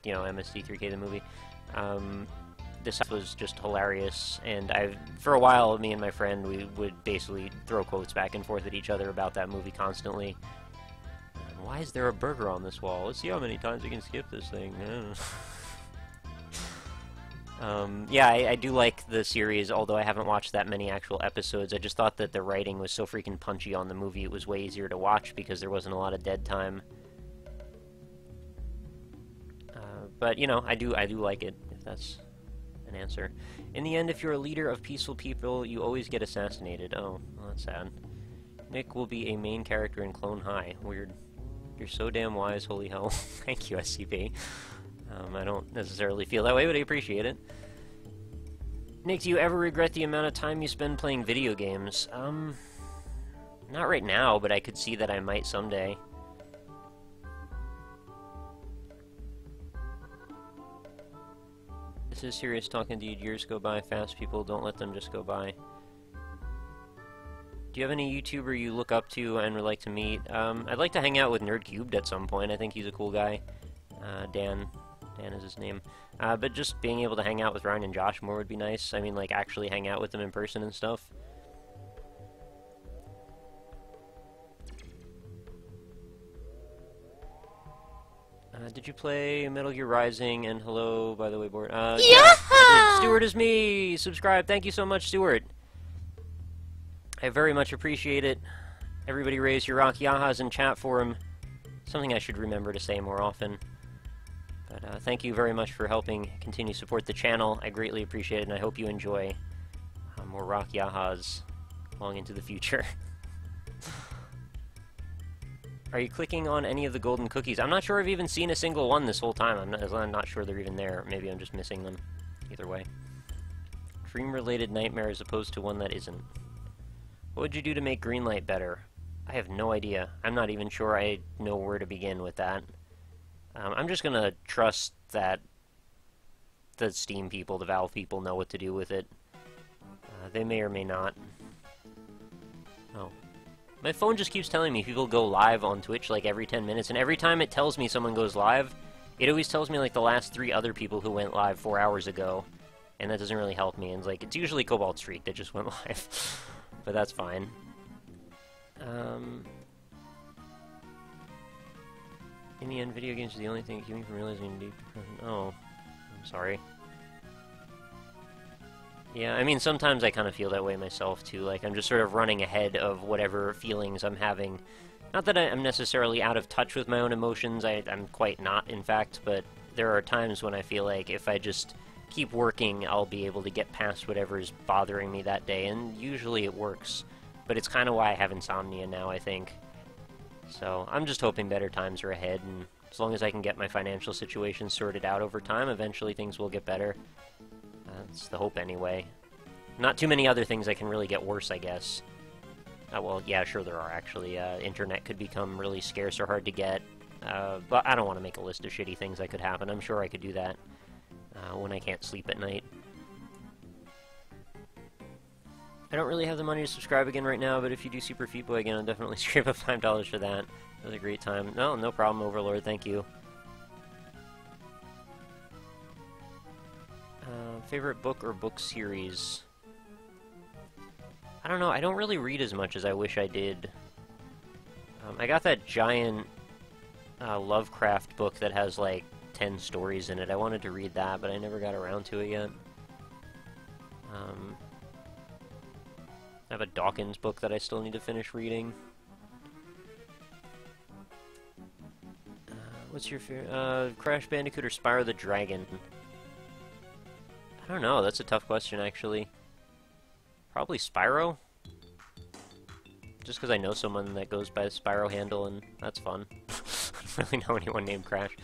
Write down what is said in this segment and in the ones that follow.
you know, MST3K the movie. This was just hilarious, and for a while, me and my friend, we would basically throw quotes back and forth at each other about that movie constantly. Why is there a burger on this wall? Let's see how many times we can skip this thing. Yeah, I do like the series, although I haven't watched that many actual episodes. I just thought that the writing was so freaking punchy on the movie, it was way easier to watch because there wasn't a lot of dead time. But, you know, I do like it, if that's an answer. In the end, if you're a leader of peaceful people, you always get assassinated. Oh, well, that's sad. Nick will be a main character in Clone High. Weird. You're so damn wise, holy hell. Thank you, SCP. I don't necessarily feel that way, but I appreciate it. Nick, do you ever regret the amount of time you spend playing video games? Not right now, but I could see that I might someday. This is serious talk indeed. Years go by fast, people. Don't let them just go by. Do you have any YouTuber you look up to and would like to meet? I'd like to hang out with NerdCubed at some point. I think he's a cool guy. Dan is his name. But just being able to hang out with Ryan and Josh more would be nice. I mean, like, actually hang out with them in person and stuff. Did you play Metal Gear Rising? And hello, by the way, board. Yeah, I did. Stuart is me! Subscribe. Thank you so much, Stuart. I very much appreciate it. Everybody raise your rock yahas in chat for him. Something I should remember to say more often. But thank you very much for helping continue to support the channel. I greatly appreciate it, and I hope you enjoy more rock yahas long into the future. Are you clicking on any of the golden cookies? I'm not sure I've even seen a single one this whole time. I'm not sure they're even there. Maybe I'm just missing them. Either way. Dream-related nightmare as opposed to one that isn't. What would you do to make Greenlight better? I have no idea. I'm not even sure I know where to begin with that. I'm just gonna trust that the Steam people, the Valve people, know what to do with it. They may or may not. Oh. My phone just keeps telling me people go live on Twitch like every 10 minutes, and every time it tells me someone goes live, it always tells me like the last 3 other people who went live 4 hours ago, and that doesn't really help me. And it's usually Cobalt Street that just went live, but that's fine. In the end, video games are the only thing that keep me from realizing deep depression. Oh, I'm sorry. Yeah, I mean, sometimes I kind of feel that way myself, too. Like, I'm just sort of running ahead of whatever feelings I'm having. Not that I'm necessarily out of touch with my own emotions, I'm quite not, in fact, but there are times when I feel like if I just keep working, I'll be able to get past whatever is bothering me that day, and usually it works. But it's kind of why I have insomnia now, I think. So, I'm just hoping better times are ahead, and as long as I can get my financial situation sorted out over time, eventually things will get better. That's the hope anyway. Not too many other things that can really get worse, I guess. Well, yeah, sure there are, actually. Internet could become really scarce or hard to get. But I don't want to make a list of shitty things that could happen. I'm sure I could do that when I can't sleep at night. I don't really have the money to subscribe again right now, but if you do Super Feet Boy again, I'll definitely scrape up $5 for that. It was a great time. No problem, Overlord. Thank you. Favorite book or book series? I don't know. I don't really read as much as I wish I did. I got that giant Lovecraft book that has like 10 stories in it. I wanted to read that, but I never got around to it yet. I have a Dawkins book that I still need to finish reading. What's your favorite? Crash Bandicoot or Spyro the Dragon? I don't know, that's a tough question, actually. Probably Spyro? Just because I know someone that goes by the Spyro handle, and that's fun. I don't really know anyone named Crash.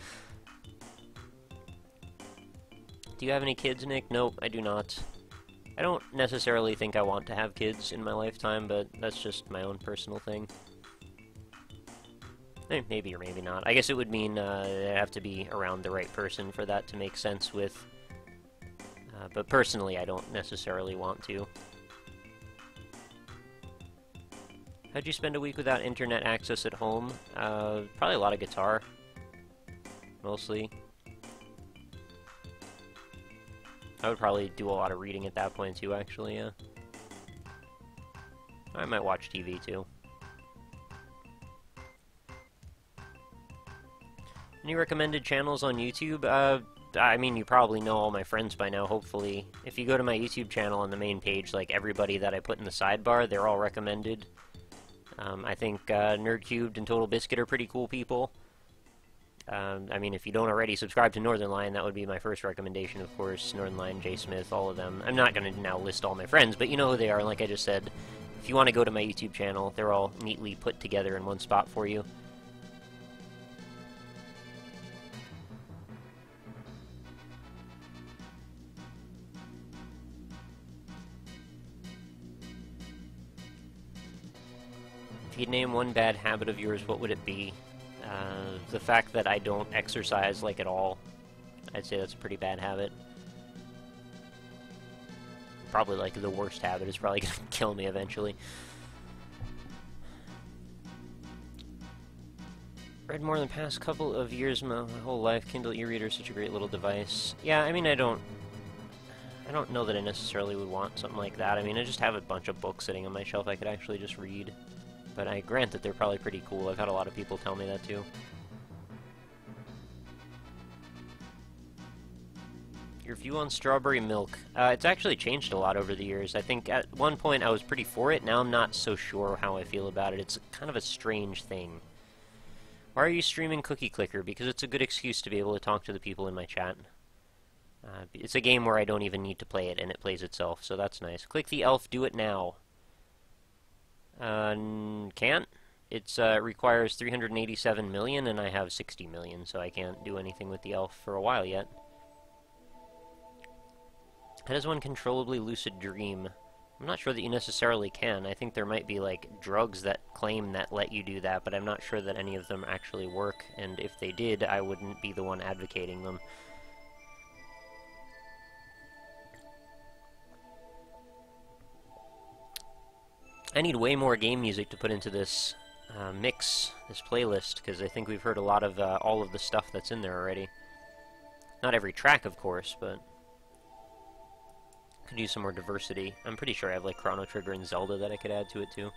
Do you have any kids, Nick? Nope, I do not. I don't necessarily think I want to have kids in my lifetime, but that's just my own personal thing. Maybe or maybe not. I guess it would mean I'd have to be around the right person for that to make sense with. But personally, I don't necessarily want to. How'd you spend a week without internet access at home? Probably a lot of guitar. Mostly. I would probably do a lot of reading at that point too, actually, yeah. I might watch TV too. Any recommended channels on YouTube? I mean, you probably know all my friends by now, hopefully. If you go to my YouTube channel on the main page, like, everybody that I put in the sidebar, they're all recommended. I think Nerdcubed and Total Biscuit are pretty cool people. I mean, if you don't already subscribe to Northern Lion, that would be my first recommendation, of course. Northern Lion, Jay Smith, all of them. I'm not going to now list all my friends, but you know who they are, like I just said. If you want to go to my YouTube channel, they're all neatly put together in one spot for you. If you'd name one bad habit of yours, what would it be? The fact that I don't exercise, like, at all. I'd say that's a pretty bad habit. Probably, like, the worst habit. It's probably gonna kill me eventually. Read more than the past couple of years, my whole life. Kindle e-reader is such a great little device. Yeah, I mean, I don't know that I necessarily would want something like that. I mean, I just have a bunch of books sitting on my shelf I could actually just read. But I grant that they're probably pretty cool. I've had a lot of people tell me that too. Your view on strawberry milk. It's actually changed a lot over the years. I think at one point I was pretty for it. Now I'm not so sure how I feel about it. It's kind of a strange thing. Why are you streaming Cookie Clicker? Because it's a good excuse to be able to talk to the people in my chat. It's a game where I don't even need to play it, and it plays itself, so that's nice. Click the elf, do it now. Can't. It requires 387 million, and I have 60 million, so I can't do anything with the elf for a while yet. How does one controllably lucid dream? I'm not sure that you necessarily can. I think there might be, like, drugs that claim that let you do that, but I'm not sure that any of them actually work, and if they did, I wouldn't be the one advocating them. I need way more game music to put into this mix, this playlist, because I think we've heard a lot of all of the stuff that's in there already. Not every track, of course, but could use some more diversity. I'm pretty sure I have, like, Chrono Trigger and Zelda that I could add to it, too.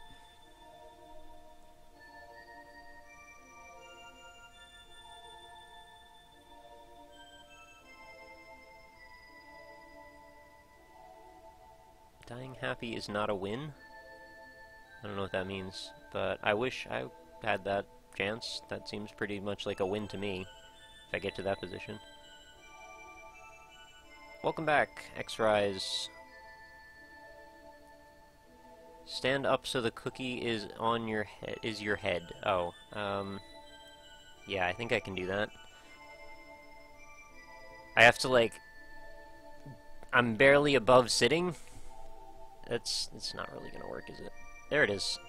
Dying happy is not a win? I don't know what that means, but I wish I had that chance. That seems pretty much like a win to me, if I get to that position. Welcome back, X-Rise. Stand up so the cookie is on your head. Is your head? Oh, yeah, I think I can do that. I have to, like, I'm barely above sitting. It's not really gonna work, is it? There it is.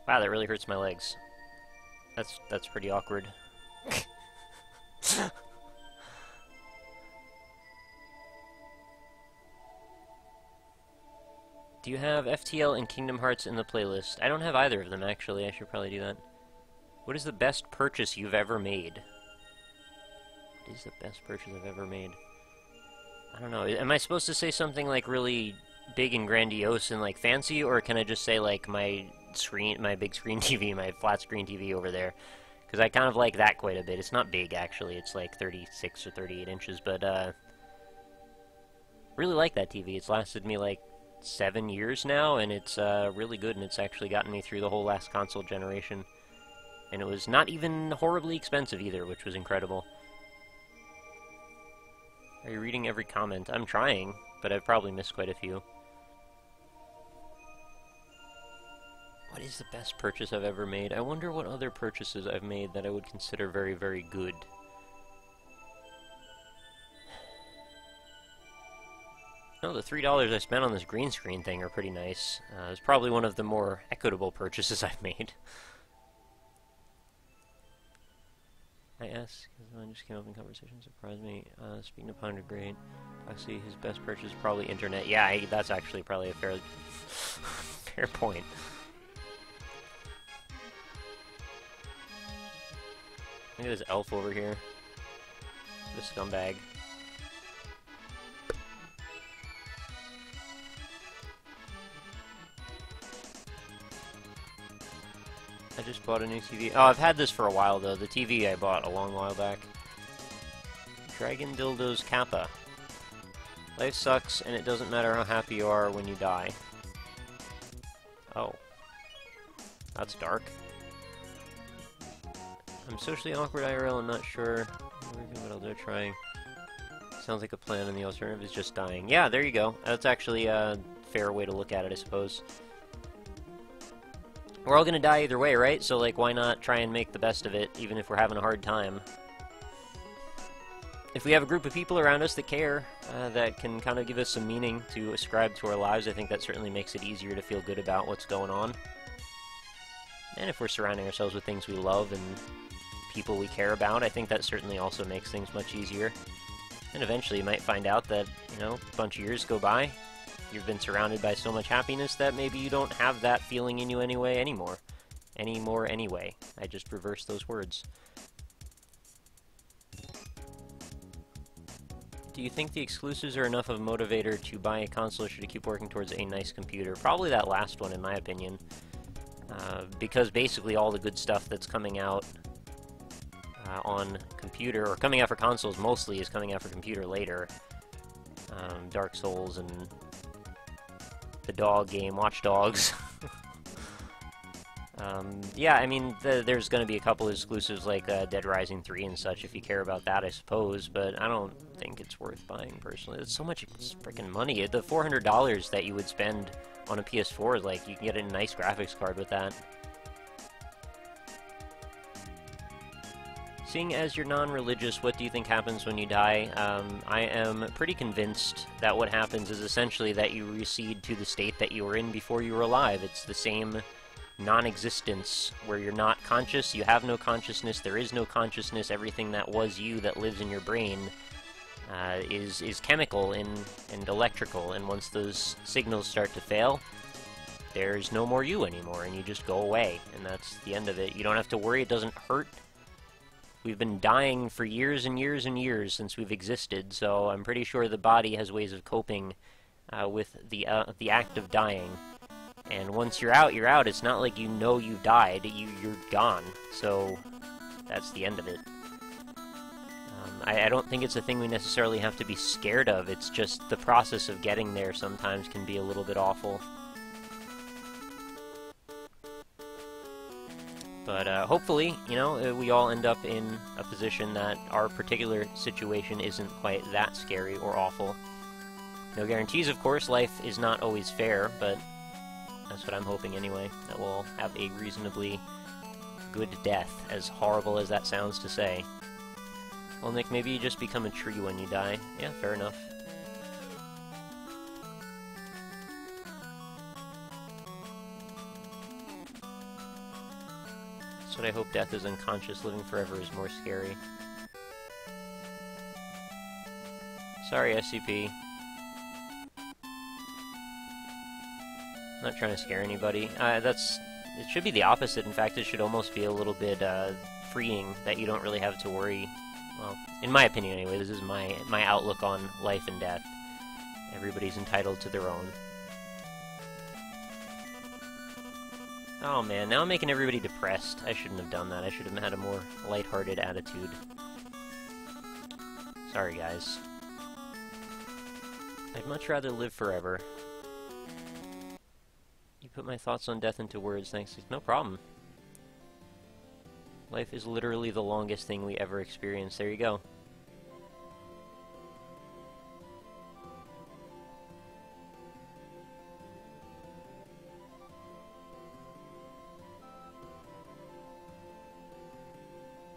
Wow, that really hurts my legs. That's pretty awkward. Do you have FTL and Kingdom Hearts in the playlist? I don't have either of them, actually. I should probably do that. What is the best purchase you've ever made? What is the best purchase I've ever made? I don't know. Am I supposed to say something, like, really big and grandiose and, like, fancy, or can I just say, like, my big screen TV, my flat screen TV over there? Because I kind of like that quite a bit. It's not big, actually. It's, like, 36 or 38 inches, but, really like that TV. It's lasted me, like, 7 years now, and it's really good, and it's actually gotten me through the whole last console generation. And it was not even horribly expensive either, which was incredible. Are you reading every comment? I'm trying, but I've probably missed quite a few. What is the best purchase I've ever made? I wonder what other purchases I've made that I would consider very, very good. No, the $3 I spent on this green screen thing are pretty nice. It's probably one of the more equitable purchases I've made. I ask, because I just came up in conversation, surprised me. Speaking of Ponder Great, I see his best purchase is probably internet. Yeah, that's actually probably a fair, fair point. Look at this elf over here. What a scumbag. I just bought a new TV. Oh, I've had this for a while, though. The TV I bought a long while back. Dragon Dildos Kappa. Life sucks, and it doesn't matter how happy you are when you die. Oh. That's dark. I'm socially awkward IRL, I'm not sure what they're trying. Sounds like a plan, and the alternative is just dying. Yeah, there you go. That's actually a fair way to look at it, I suppose. We're all gonna die either way, right? So, like, why not try and make the best of it, even if we're having a hard time? If we have a group of people around us that care, that can kind of give us some meaning to ascribe to our lives, I think that certainly makes it easier to feel good about what's going on. And if we're surrounding ourselves with things we love and people we care about, I think that certainly also makes things much easier. And eventually you might find out that, you know, a bunch of years go by, you've been surrounded by so much happiness that maybe you don't have that feeling in you anymore. Anyway. I just reversed those words. Do you think the exclusives are enough of a motivator to buy a console, or should you keep working towards a nice computer? Probably that last one, in my opinion. Because basically all the good stuff that's coming out on computer, or coming out for consoles mostly, is coming out for computer later. Dark Souls and the dog game, Watch Dogs. Yeah, I mean, there's going to be a couple of exclusives like Dead Rising 3 and such, if you care about that, I suppose, but I don't think it's worth buying, personally. It's so much freaking money. The $400 that you would spend on a PS4, like, you can get a nice graphics card with that. Seeing as you're non-religious, what do you think happens when you die? I am pretty convinced that what happens is essentially that you recede to the state that you were in before you were alive. It's the same non-existence where you're not conscious, you have no consciousness, there is no consciousness, everything that was you that lives in your brain is chemical and electrical, and once those signals start to fail, there's no more you anymore, and you just go away, and that's the end of it. You don't have to worry, it doesn't hurt. We've been dying for years and years and years since we've existed, so I'm pretty sure the body has ways of coping with the act of dying. And once you're out, you're out. It's not like you know you died, you're gone. So that's the end of it. I don't think it's a thing we necessarily have to be scared of. It's just the process of getting there sometimes can be a little bit awful. But hopefully, you know, we all end up in a position that our particular situation isn't quite that scary or awful. No guarantees, of course. Life is not always fair, but that's what I'm hoping anyway, that we'll have a reasonably good death, as horrible as that sounds to say. Well, Nick, maybe you just become a tree when you die. Yeah, fair enough. That's what I hope. Death is unconscious, living forever is more scary. Sorry, SCP. Not trying to scare anybody. It should be the opposite. In fact, it should almost be a little bit freeing that you don't really have to worry. Well, in my opinion anyway, this is my outlook on life and death. Everybody's entitled to their own. Oh man, now I'm making everybody depressed. I shouldn't have done that. I should have had a more lighthearted attitude. Sorry guys. I'd much rather live forever. You put my thoughts on death into words, thanks. No problem. Life is literally the longest thing we ever experience. There you go.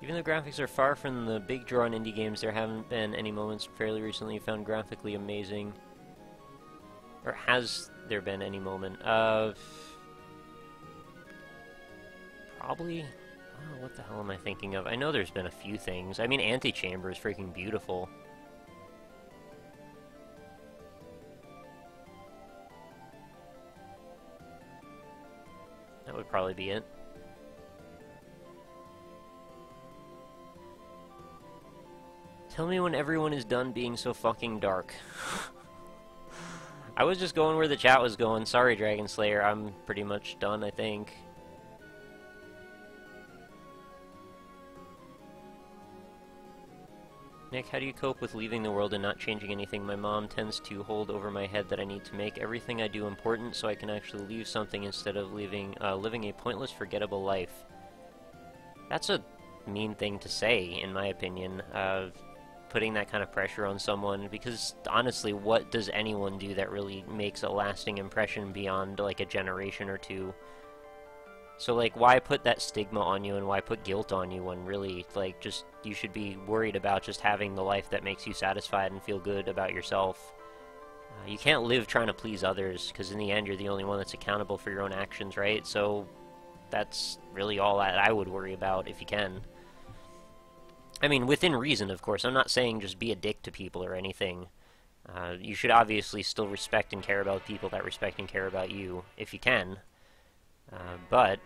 Even though graphics are far from the big draw on indie games, there haven't been any moments fairly recently you found graphically amazing. Or has there been any moment? Probably... oh, what the hell am I thinking of? I know there's been a few things. I mean, Antichamber is freaking beautiful. That would probably be it. Tell me when everyone is done being so fucking dark. I was just going where the chat was going. Sorry, Dragon Slayer. I'm pretty much done, I think. Nick, how do you cope with leaving the world and not changing anything? My mom tends to hold over my head that I need to make everything I do important so I can actually leave something instead of living a pointless, forgettable life. That's a mean thing to say, in my opinion, putting that kind of pressure on someone, because honestly, what does anyone do that really makes a lasting impression beyond, like, a generation or two? So, like, why put that stigma on you and why put guilt on you when really, like, just, you should be worried about just having the life that makes you satisfied and feel good about yourself. You can't live trying to please others, because in the end, you're the only one that's accountable for your own actions, right? So, that's really all I would worry about, if you can. I mean, within reason, of course. I'm not saying just be a dick to people or anything. You should obviously still respect and care about people that respect and care about you, if you can. But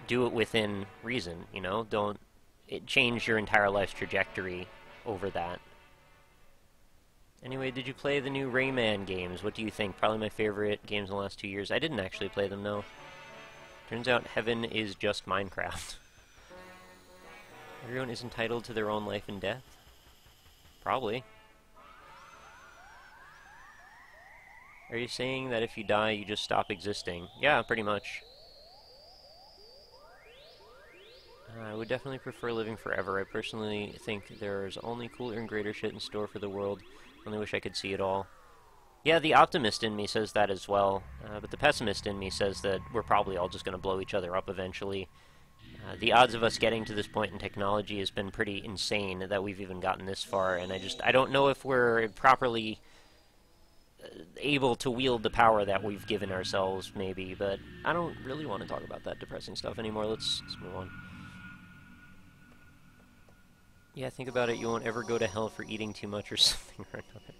do it within reason, you know? Don't change your entire life's trajectory over that. Anyway, did you play the new Rayman games? What do you think? Probably my favorite games in the last 2 years. I didn't actually play them, though. Turns out heaven is just Minecraft. Everyone is entitled to their own life and death? Probably. Are you saying that if you die, you just stop existing? Yeah, pretty much. I would definitely prefer living forever. I personally think there's only cooler and greater shit in store for the world. Only wish I could see it all. Yeah, the optimist in me says that as well. But the pessimist in me says that we're probably all just going to blow each other up eventually. The odds of us getting to this point in technology has been pretty insane that we've even gotten this far, and I don't know if we're properly able to wield the power that we've given ourselves, maybe, but I don't really want to talk about that depressing stuff anymore. Let's move on. Yeah, think about it, you won't ever go to hell for eating too much or something or another.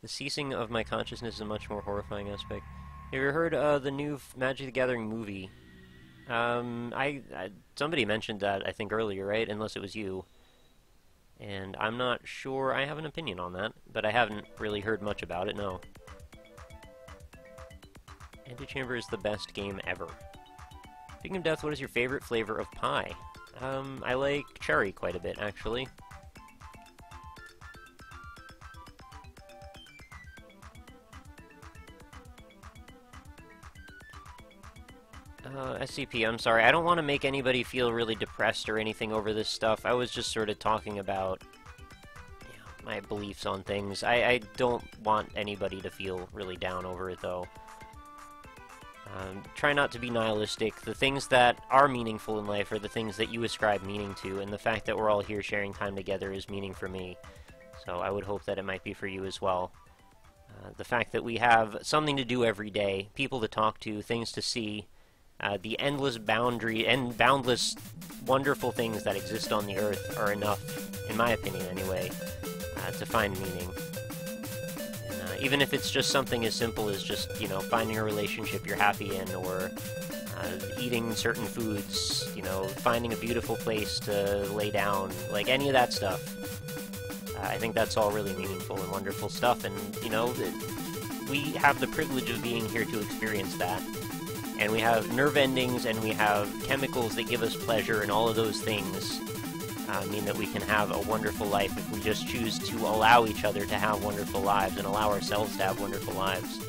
The ceasing of my consciousness is a much more horrifying aspect. Have you ever heard the new Magic the Gathering movie? Somebody mentioned that, I think, earlier, right? Unless it was you. And I'm not sure I have an opinion on that, but I haven't really heard much about it, no. Antichamber is the best game ever. Speaking of death, what is your favorite flavor of pie? I like cherry quite a bit, actually. SCP, I'm sorry. I don't want to make anybody feel really depressed or anything over this stuff. I was just sort of talking about, you know, my beliefs on things. I don't want anybody to feel really down over it, though. Try not to be nihilistic. The things that are meaningful in life are the things that you ascribe meaning to, and the fact that we're all here sharing time together is meaning for me. So I would hope that it might be for you as well. The fact that we have something to do every day, people to talk to, things to see, the endless boundary and boundless wonderful things that exist on the earth are enough, in my opinion anyway, to find meaning. And, even if it's just something as simple as just, you know, finding a relationship you're happy in, or eating certain foods, you know, finding a beautiful place to lay down, like any of that stuff. I think that's all really meaningful and wonderful stuff, and, you know, we have the privilege of being here to experience that. And we have nerve endings, and we have chemicals that give us pleasure, and all of those things mean that we can have a wonderful life if we just choose to allow each other to have wonderful lives and allow ourselves to have wonderful lives.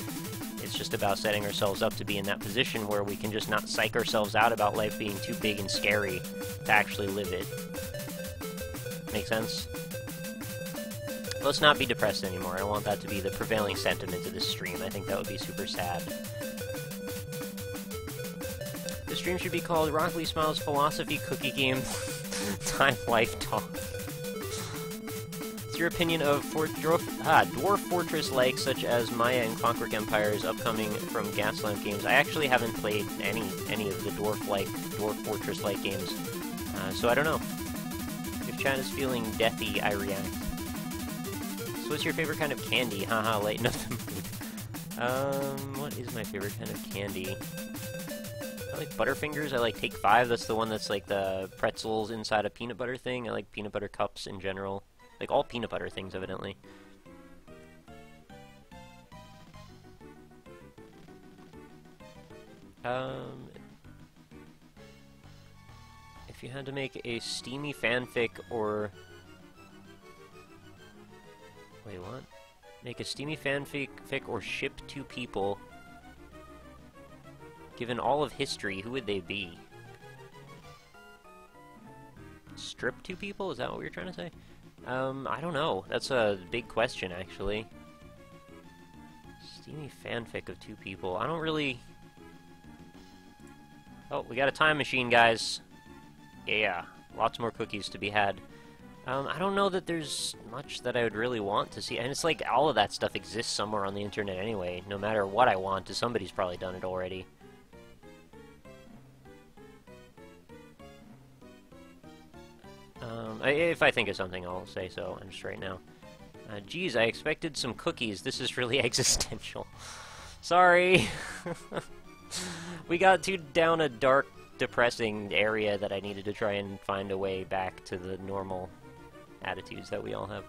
It's just about setting ourselves up to be in that position where we can just not psych ourselves out about life being too big and scary to actually live it. Make sense? Let's not be depressed anymore. I don't want that to be the prevailing sentiment of this stream. I think that would be super sad. The stream should be called RockLeeSmile's Philosophy Cookie Game Time Life Talk. What's your opinion of Dwarf Fortress-like, such as Maya and Clockwork Empire's upcoming from Gaslamp games? I actually haven't played any of the Dwarf Fortress-like games, so I don't know. If chat is feeling deathy, I react. So what's your favorite kind of candy? Haha, lighten up the mood. What is my favorite kind of candy? I like Butterfingers. I like Take 5. That's the one that's like the pretzels inside a peanut butter thing. I like peanut butter cups in general. Like all peanut butter things, evidently. If you had to make a steamy fanfic or... Wait, what? Make a steamy fanfic or ship 2 people. Given all of history, who would they be? Strip 2 people? Is that what we were trying to say? I don't know. That's a big question, actually. Steamy fanfic of 2 people. I don't really... Oh, we got a time machine, guys. Yeah, lots more cookies to be had. I don't know that there's much that I would really want to see. And it's like all of that stuff exists somewhere on the internet anyway. No matter what I want, somebody's probably done it already. If I think of something, I'll say so. I'm just right now. Geez, I expected some cookies. This is really existential. Sorry. We got too down a dark, depressing area that I needed to try and find a way back to the normal attitudes that we all have.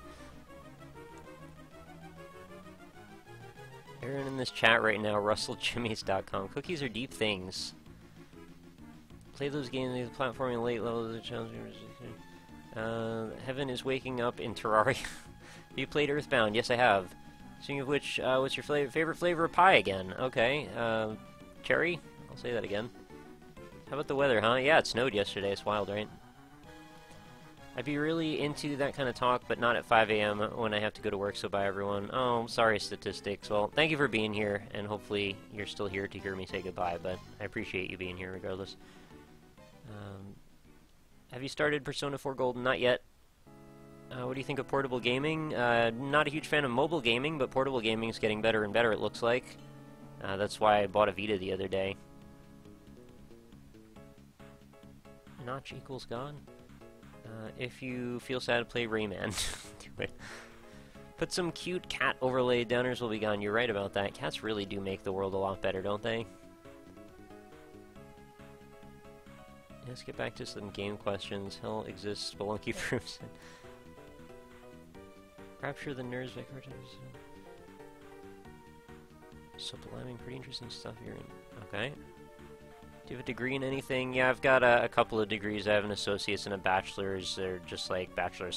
Everyone in this chat right now, RussellJimmies.com. Cookies are deep things. Play those games, the platforming late levels of challenge. Heaven is waking up in Terraria. Have you played Earthbound? Yes, I have. Speaking of which, what's your favorite flavor of pie again? Okay, cherry? I'll say that again. How about the weather, huh? Yeah, it snowed yesterday. It's wild, right? I'd be really into that kind of talk, but not at 5 a.m. when I have to go to work, so bye, everyone. Oh, sorry, statistics. Well, thank you for being here, and hopefully you're still here to hear me say goodbye, but I appreciate you being here regardless. Have you started Persona 4 Golden? Not yet. What do you think of portable gaming? Not a huge fan of mobile gaming, but portable gaming is getting better and better, it looks like. That's why I bought a Vita the other day. Notch equals God? If you feel sad to play Rayman, do it. Put some cute cat overlay, downers will be gone. You're right about that. Cats really do make the world a lot better, don't they? Let's get back to some game questions. Hell exists, Spelunky proves it. Rapture the nerves, subliming, pretty interesting stuff here. Okay. Do you have a degree in anything? Yeah, I've got a couple of degrees. I have an associate's and a bachelor's. They're just like Bachelor of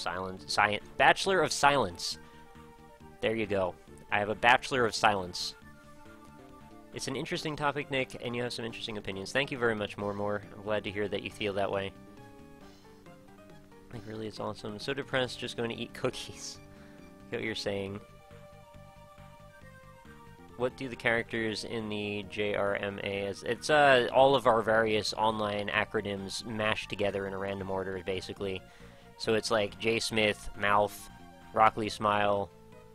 Bachelor of Silence. There you go. I have a Bachelor of Silence. It's an interesting topic, Nick, and you have some interesting opinions. Thank you very much, More. I'm glad to hear that you feel that way. Like, really, it's awesome. I'm so depressed, just going to eat cookies. I get what you're saying. What do the characters in the JRMA as? It's all of our various online acronyms mashed together in a random order, basically. So it's like J Smith, Mouth, RockLeeSmile,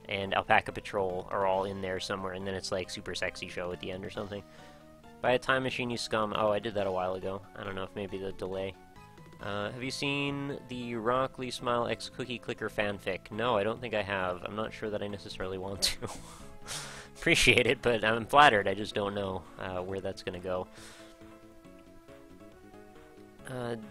and Alpaca Patrol are all in there somewhere, and then it's like Super Sexy Show at the end or something. Buy a time machine, you scum. Oh, I did that a while ago. I don't know if maybe the delay. Have you seen the RockLeeSmile X Cookie Clicker fanfic? No, I don't think I have. I'm not sure that I necessarily want to. Appreciate it, but I'm flattered. I just don't know where that's going to go.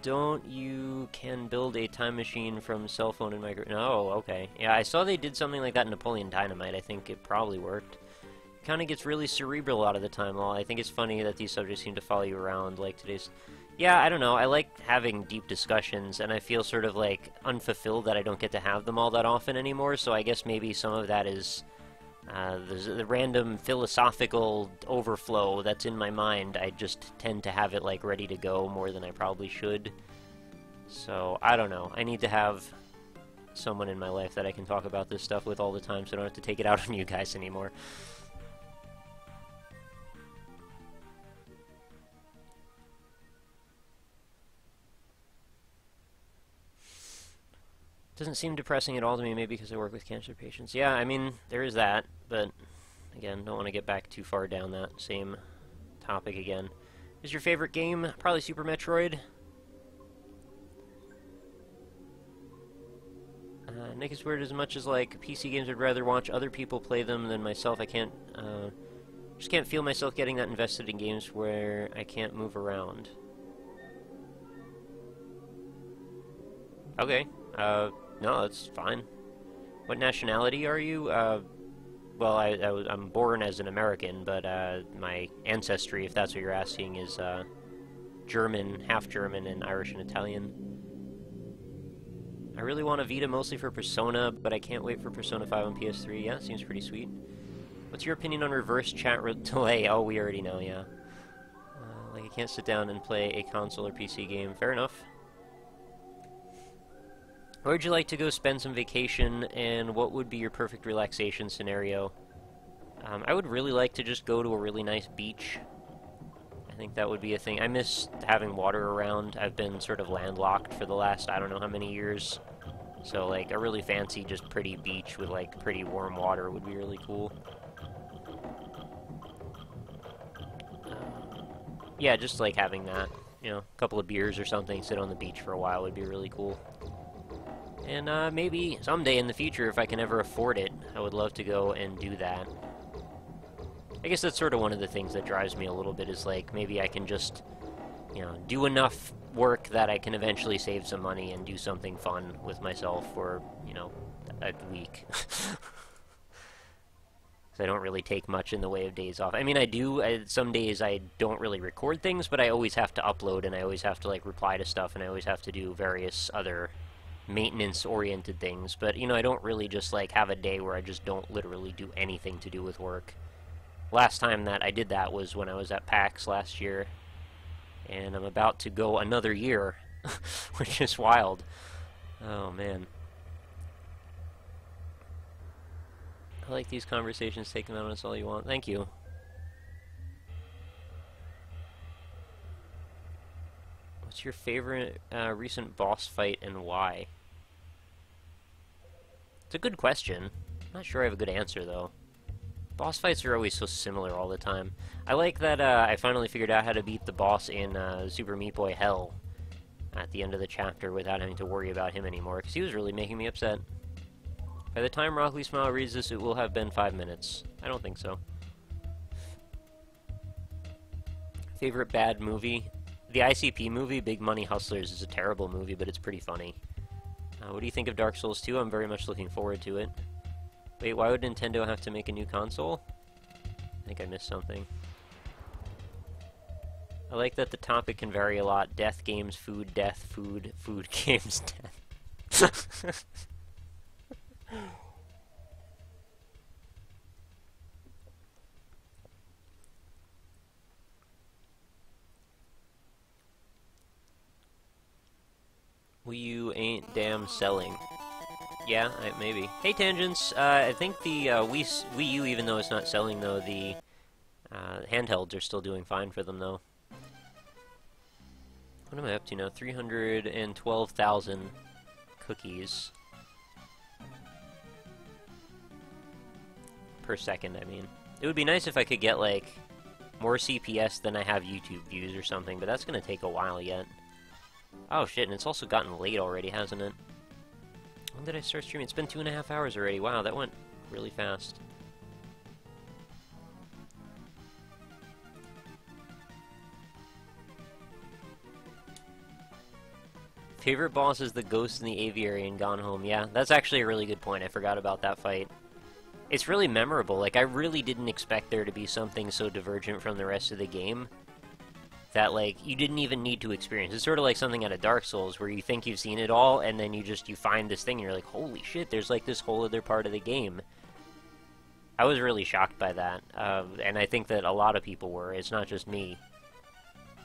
Don't you can build a time machine from cell phone and micro... No, okay. Yeah, I saw they did something like that in Napoleon Dynamite. I think it probably worked. It kind of gets really cerebral a lot of the time, Lol. I think it's funny that these subjects seem to follow you around, like today's... Yeah, I don't know. I like having deep discussions, and I feel sort of, like, unfulfilled that I don't get to have them all that often anymore, so I guess maybe some of that is... the random philosophical overflow that's in my mind. I just tend to have it, like, ready to go more than I probably should. So, I don't know. I need to have someone in my life that I can talk about this stuff with all the time so I don't have to take it out on you guys anymore. Doesn't seem depressing at all to me, maybe because I work with cancer patients. Yeah, I mean, there is that, but again, don't want to get back too far down that same topic again. Is your favorite game? Probably Super Metroid. Nick is weird as much as, like, PC games, I'd rather watch other people play them than myself. I can't Just can't feel myself getting that invested in games where I can't move around. Okay. No, that's fine. What nationality are you? Well, I'm born as an American, but my ancestry, if that's what you're asking, is German, half German, and Irish and Italian. I really want a Vita mostly for Persona, but I can't wait for Persona 5 on PS3. Yeah, seems pretty sweet. What's your opinion on reverse chat delay? Oh, we already know, yeah. Like, I can't sit down and play a console or PC game. Fair enough. Where would you like to go spend some vacation, and what would be your perfect relaxation scenario? I would really like to just go to a really nice beach. I think that would be a thing. I miss having water around. I've been sort of landlocked for the last, I don't know how many years. So, like, a really fancy, just pretty beach with, like, pretty warm water would be really cool. Yeah, just, like, having that. You know, a couple of beers or something, sit on the beach for a while would be really cool. And maybe someday in the future, if I can ever afford it, I would love to go and do that. I guess that's sort of one of the things that drives me a little bit, is like, maybe I can just, you know, do enough work that I can eventually save some money and do something fun with myself for, you know, a week. I don't really take much in the way of days off. I mean, I do. Some days I don't really record things, but I always have to upload, and I always have to, like, reply to stuff, and I always have to do various other maintenance-oriented things, but, you know, I don't really just, like, have a day where I just don't literally do anything to do with work. Last time that I did that was when I was at PAX last year, and I'm about to go another year, which is wild. Oh, man. I like these conversations. Take them out on us all you want. Thank you. What's your favorite recent boss fight and why? It's a good question. I'm not sure I have a good answer, though. Boss fights are always so similar all the time. I like that I finally figured out how to beat the boss in Super Meat Boy Hell at the end of the chapter without having to worry about him anymore, because he was really making me upset. By the time RockLeeSmile reads this, it will have been 5 minutes. I don't think so. Favorite bad movie? The ICP movie, Big Money Hustlers, is a terrible movie, but it's pretty funny. What do you think of Dark Souls 2? I'm very much looking forward to it. Wait, why would Nintendo have to make a new console? I think I missed something. I like that the topic can vary a lot. Death, games, food, death, food, food, games, death. Wii U ain't damn selling. Yeah, maybe. Hey, Tangents! I think the Wii U, even though it's not selling, though, the handhelds are still doing fine for them, though. What am I up to now? 312,000 cookies. Per second, I mean. It would be nice if I could get, like, more CPS than I have YouTube views or something, but that's gonna take a while yet. Oh shit, and it's also gotten late already, hasn't it? When did I start streaming? It's been 2.5 hours already. Wow, that went really fast. Favorite boss is the ghost in the aviary in Gone Home. Yeah, that's actually a really good point. I forgot about that fight. It's really memorable. Like, I really didn't expect there to be something so divergent from the rest of the game that, like, you didn't even need to experience. It's sort of like something out of Dark Souls, where you think you've seen it all, and then you find this thing, and you're like, holy shit, there's, like, this whole other part of the game. I was really shocked by that, and I think that a lot of people were. It's not just me.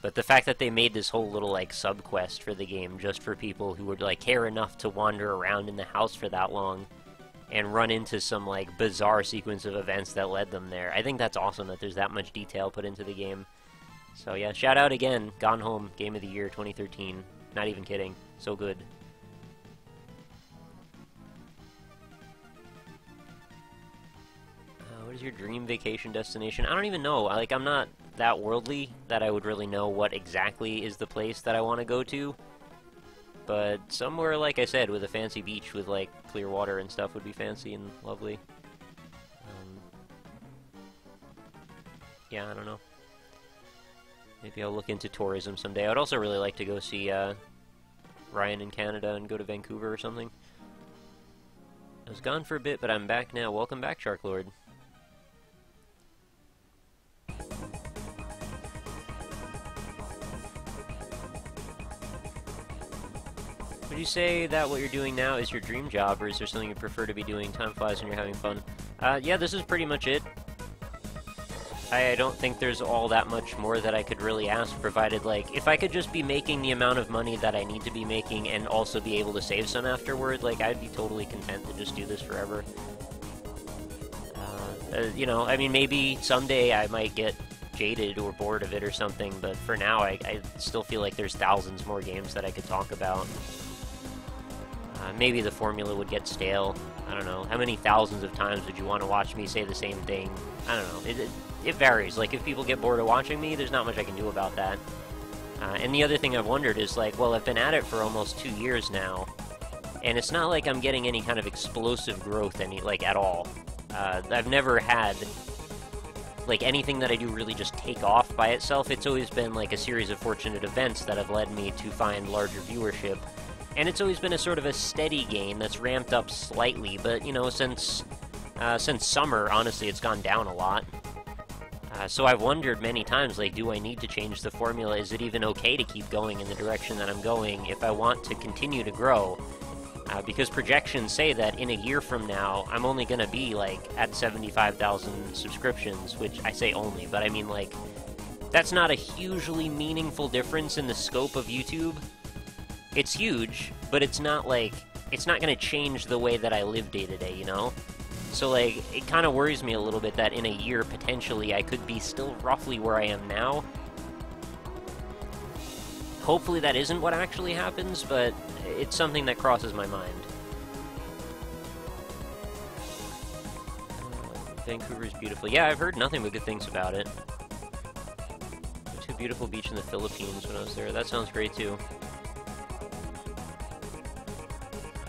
But the fact that they made this whole little, like, sub-quest for the game just for people who would, like, care enough to wander around in the house for that long and run into some, like, bizarre sequence of events that led them there. I think that's awesome that there's that much detail put into the game. So yeah, shout out again, Gone Home, Game of the Year 2013. Not even kidding. So good. What is your dream vacation destination? I don't even know. Like, I'm not that worldly that I would really know what exactly is the place that I want to go to. But somewhere, like I said, with a fancy beach with, like, clear water and stuff would be fancy and lovely. yeah, I don't know. Maybe I'll look into tourism someday. I'd also really like to go see Ryan in Canada and go to Vancouver or something. I was gone for a bit, but I'm back now. Welcome back, Shark Lord. Would you say that what you're doing now is your dream job, or is there something you prefer to be doing? Time flies when you're having fun. Yeah, this is pretty much it. I don't think there's all that much more that I could really ask, provided, like, if I could just be making the amount of money that I need to be making and also be able to save some afterward, like, I'd be totally content to just do this forever. You know, I mean, maybe someday I might get jaded or bored of it or something, but for now, I still feel like there's thousands more games that I could talk about. Maybe the formula would get stale. I don't know. How many thousands of times would you want to watch me say the same thing? I don't know. It varies. Like, if people get bored of watching me, there's not much I can do about that. And the other thing I've wondered is, like, well, I've been at it for almost 2 years now, and it's not like I'm getting any kind of explosive growth at all. I've never had, like, anything that I do really just take off by itself. It's always been, like, a series of fortunate events that have led me to find larger viewership. And it's always been a sort of a steady gain that's ramped up slightly, but, you know, since summer, honestly, it's gone down a lot. So I've wondered many times, like, do I need to change the formula? Is it even okay to keep going in the direction that I'm going if I want to continue to grow? Because projections say that in a year from now, I'm only going to be, like, at 75,000 subscriptions, which I say only, but I mean, like, that's not a hugely meaningful difference in the scope of YouTube. It's huge, but it's not, like, it's not going to change the way that I live day to day, you know? So, like, it kind of worries me a little bit that in a year, potentially, I could be still roughly where I am now. Hopefully that isn't what actually happens, but it's something that crosses my mind. Vancouver's beautiful. Yeah, I've heard nothing but good things about it. Went to a beautiful beach in the Philippines when I was there. That sounds great, too.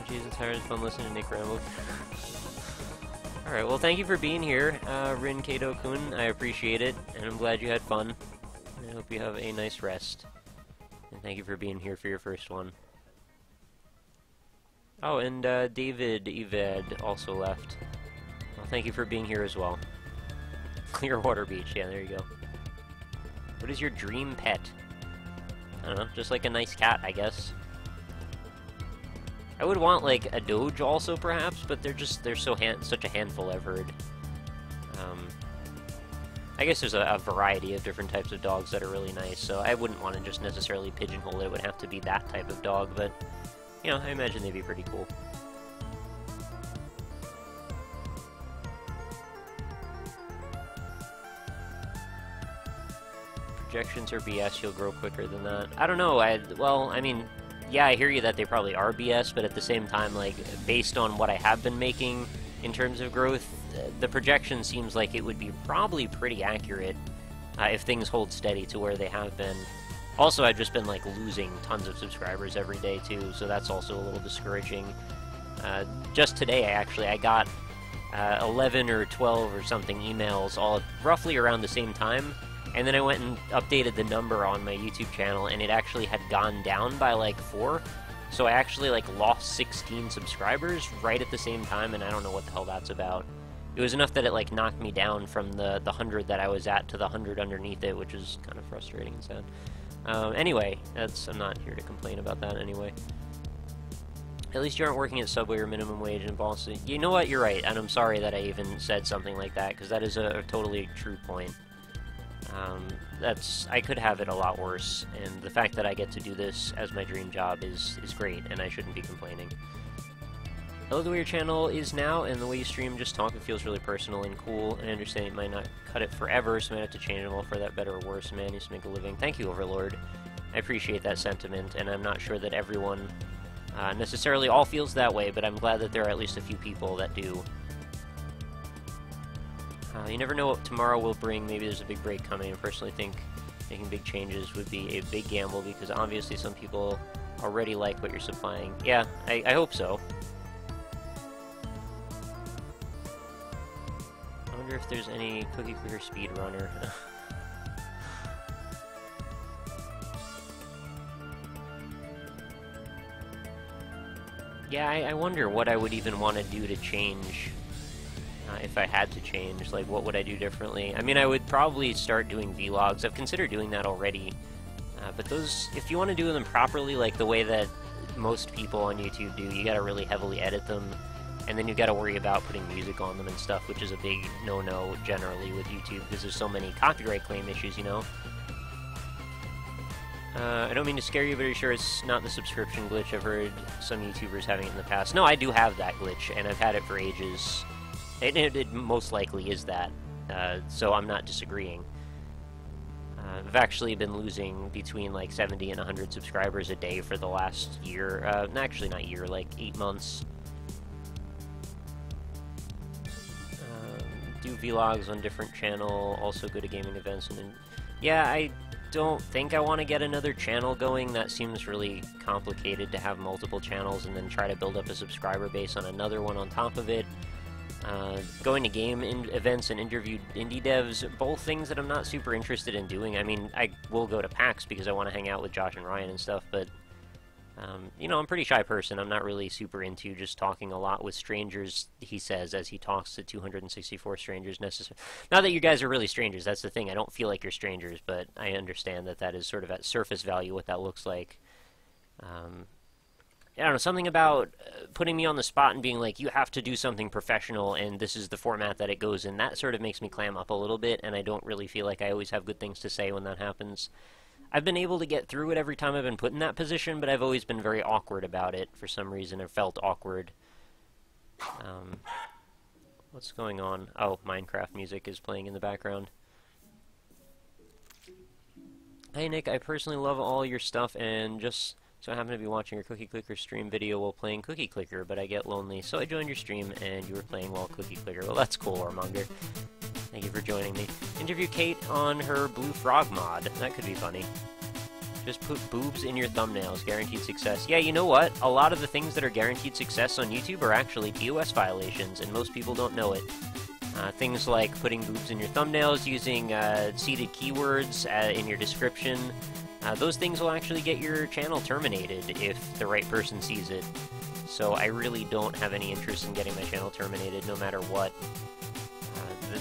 Jesus, tired, fun listening to Nick ramble. Alright, well, thank you for being here, Rin Kato-kun. I appreciate it, and I'm glad you had fun. I hope you have a nice rest. And thank you for being here for your first one. Oh, and David Eved also left. Well, thank you for being here as well. Clearwater Beach, yeah, there you go. What is your dream pet? I don't know, just like a nice cat, I guess. I would want, like, a Doge also, perhaps, but they're such a handful, I've heard. I guess there's a variety of different types of dogs that are really nice, so I wouldn't want to just necessarily pigeonhole it. It would have to be that type of dog, but, you know, I imagine they'd be pretty cool. Projections are BS, you'll grow quicker than that. I don't know, well, I mean, yeah, I hear you that they probably are BS, but at the same time, like, based on what I have been making in terms of growth, the projection seems like it would be probably pretty accurate if things hold steady to where they have been. Also, I've just been, like, losing tons of subscribers every day, too, so that's also a little discouraging. Just today, I got 11 or 12 or something emails all roughly around the same time, and then I went and updated the number on my YouTube channel, and it actually had gone down by, like, 4. So I actually, like, lost 16 subscribers right at the same time, and I don't know what the hell that's about. It was enough that it, like, knocked me down from the 100 that I was at to the 100 underneath it, which is kind of frustrating and sad. Anyway, I'm not here to complain about that anyway. At least you aren't working at Subway or minimum wage in Boston. You know what? You're right, and I'm sorry that I even said something like that, because that is a totally true point. I could have it a lot worse, and the fact that I get to do this as my dream job is great, and I shouldn't be complaining. I love the way your channel is now, and the way you stream, just talk, it feels really personal and cool, and I understand you might not cut it forever, so I might have to change them all for that better or worse, man, used to make a living. Thank you, Overlord. I appreciate that sentiment, and I'm not sure that everyone necessarily all feels that way, but I'm glad that there are at least a few people that do. You never know what tomorrow will bring. Maybe there's a big break coming. I personally think making big changes would be a big gamble, because obviously some people already like what you're supplying. Yeah, I hope so. I wonder if there's any Cookie Clicker speedrunner. Yeah, I wonder what I would even want to do to change, if I had to change. Like, what would I do differently? I mean, I would probably start doing vlogs. I've considered doing that already. But those, if you want to do them properly, like the way that most people on YouTube do, you gotta really heavily edit them, and then you gotta worry about putting music on them and stuff, which is a big no-no generally with YouTube, because there's so many copyright claim issues, you know? I don't mean to scare you, but are you sure it's not the subscription glitch? I've heard some YouTubers having it in the past. No, I do have that glitch, and I've had it for ages. It most likely is that, so I'm not disagreeing. I've actually been losing between like 70 and 100 subscribers a day for the last year. Actually not year, like 8 months. Do vlogs on different channel, also go to gaming events, and yeah, I don't think I want to get another channel going. That seems really complicated to have multiple channels and then try to build up a subscriber base on another one on top of it. Going to game events and interview indie devs, both things that I'm not super interested in doing. I mean, I will go to PAX because I want to hang out with Josh and Ryan and stuff, but, you know, I'm a pretty shy person. I'm not really super into just talking a lot with strangers, he says, as he talks to 264 strangers necessarily. Not that you guys are really strangers, that's the thing. I don't feel like you're strangers, but I understand that that is sort of at surface value what that looks like. I don't know, something about putting me on the spot and being like, you have to do something professional, and this is the format that it goes in. That sort of makes me clam up a little bit, and I don't really feel like I always have good things to say when that happens. I've been able to get through it every time I've been put in that position, but I've always been very awkward about it for some reason, or felt awkward. What's going on? Oh, Minecraft music is playing in the background. Hey Nick, I personally love all your stuff, and just so I happen to be watching your Cookie Clicker stream video while playing Cookie Clicker, but I get lonely, so I joined your stream, and you were playing while Cookie Clicker. Well, that's cool, Armonger. Thank you for joining me. Interview Kate on her Blue Frog mod. That could be funny. Just put boobs in your thumbnails. Guaranteed success. Yeah, you know what? A lot of the things that are guaranteed success on YouTube are actually TOS violations, and most people don't know it. Things like putting boobs in your thumbnails, using seeded keywords in your description. Those things will actually get your channel terminated if the right person sees it. So I really don't have any interest in getting my channel terminated no matter what.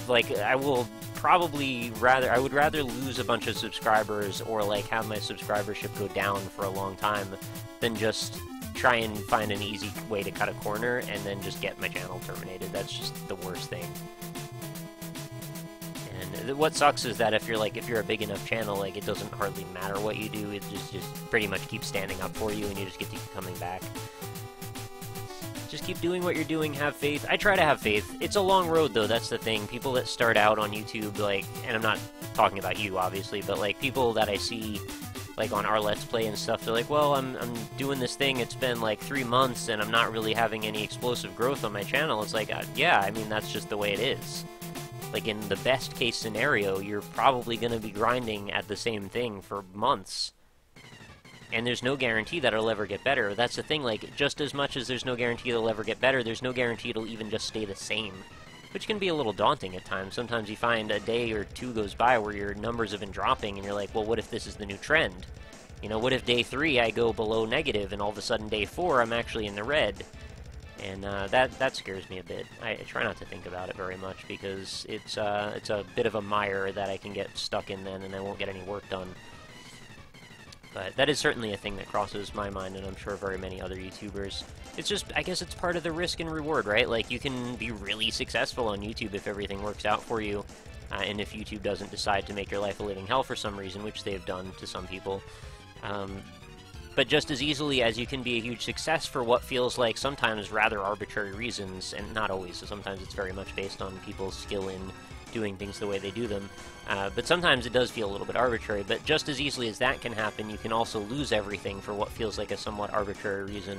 Like, I will probably I would rather lose a bunch of subscribers or like have my subscribership go down for a long time than just try and find an easy way to cut a corner and then just get my channel terminated. That's just the worst thing. And what sucks is that if you're a big enough channel, like, it doesn't hardly matter what you do, it just pretty much keeps standing up for you and you just get to keep coming back. Just keep doing what you're doing, have faith. I try to have faith. It's a long road, though, that's the thing. People that start out on YouTube, like, and I'm not talking about you, obviously, but, like, people that I see, like, on our Let's Play and stuff, they're like, well, I'm doing this thing, it's been, like, 3 months, and I'm not really having any explosive growth on my channel. It's like, yeah, I mean, that's just the way it is. Like, in the best case scenario, you're probably going to be grinding at the same thing for months. And there's no guarantee that it'll ever get better. That's the thing, like, just as much as there's no guarantee it'll ever get better, there's no guarantee it'll even just stay the same. Which can be a little daunting at times. Sometimes you find a day or two goes by where your numbers have been dropping, and you're like, well, what if this is the new trend? You know, what if day 3 I go below negative, and all of a sudden day 4 I'm actually in the red? And that scares me a bit. I try not to think about it very much, because it's a bit of a mire that I can get stuck in then, and I won't get any work done. But that is certainly a thing that crosses my mind, and I'm sure very many other YouTubers. It's just, I guess it's part of the risk and reward, right? Like, you can be really successful on YouTube if everything works out for you, and if YouTube doesn't decide to make your life a living hell for some reason, which they've done to some people. But just as easily as you can be a huge success for what feels like sometimes rather arbitrary reasons, and not always, so sometimes it's very much based on people's skill in doing things the way they do them. But sometimes it does feel a little bit arbitrary, but just as easily as that can happen, you can also lose everything for what feels like a somewhat arbitrary reason.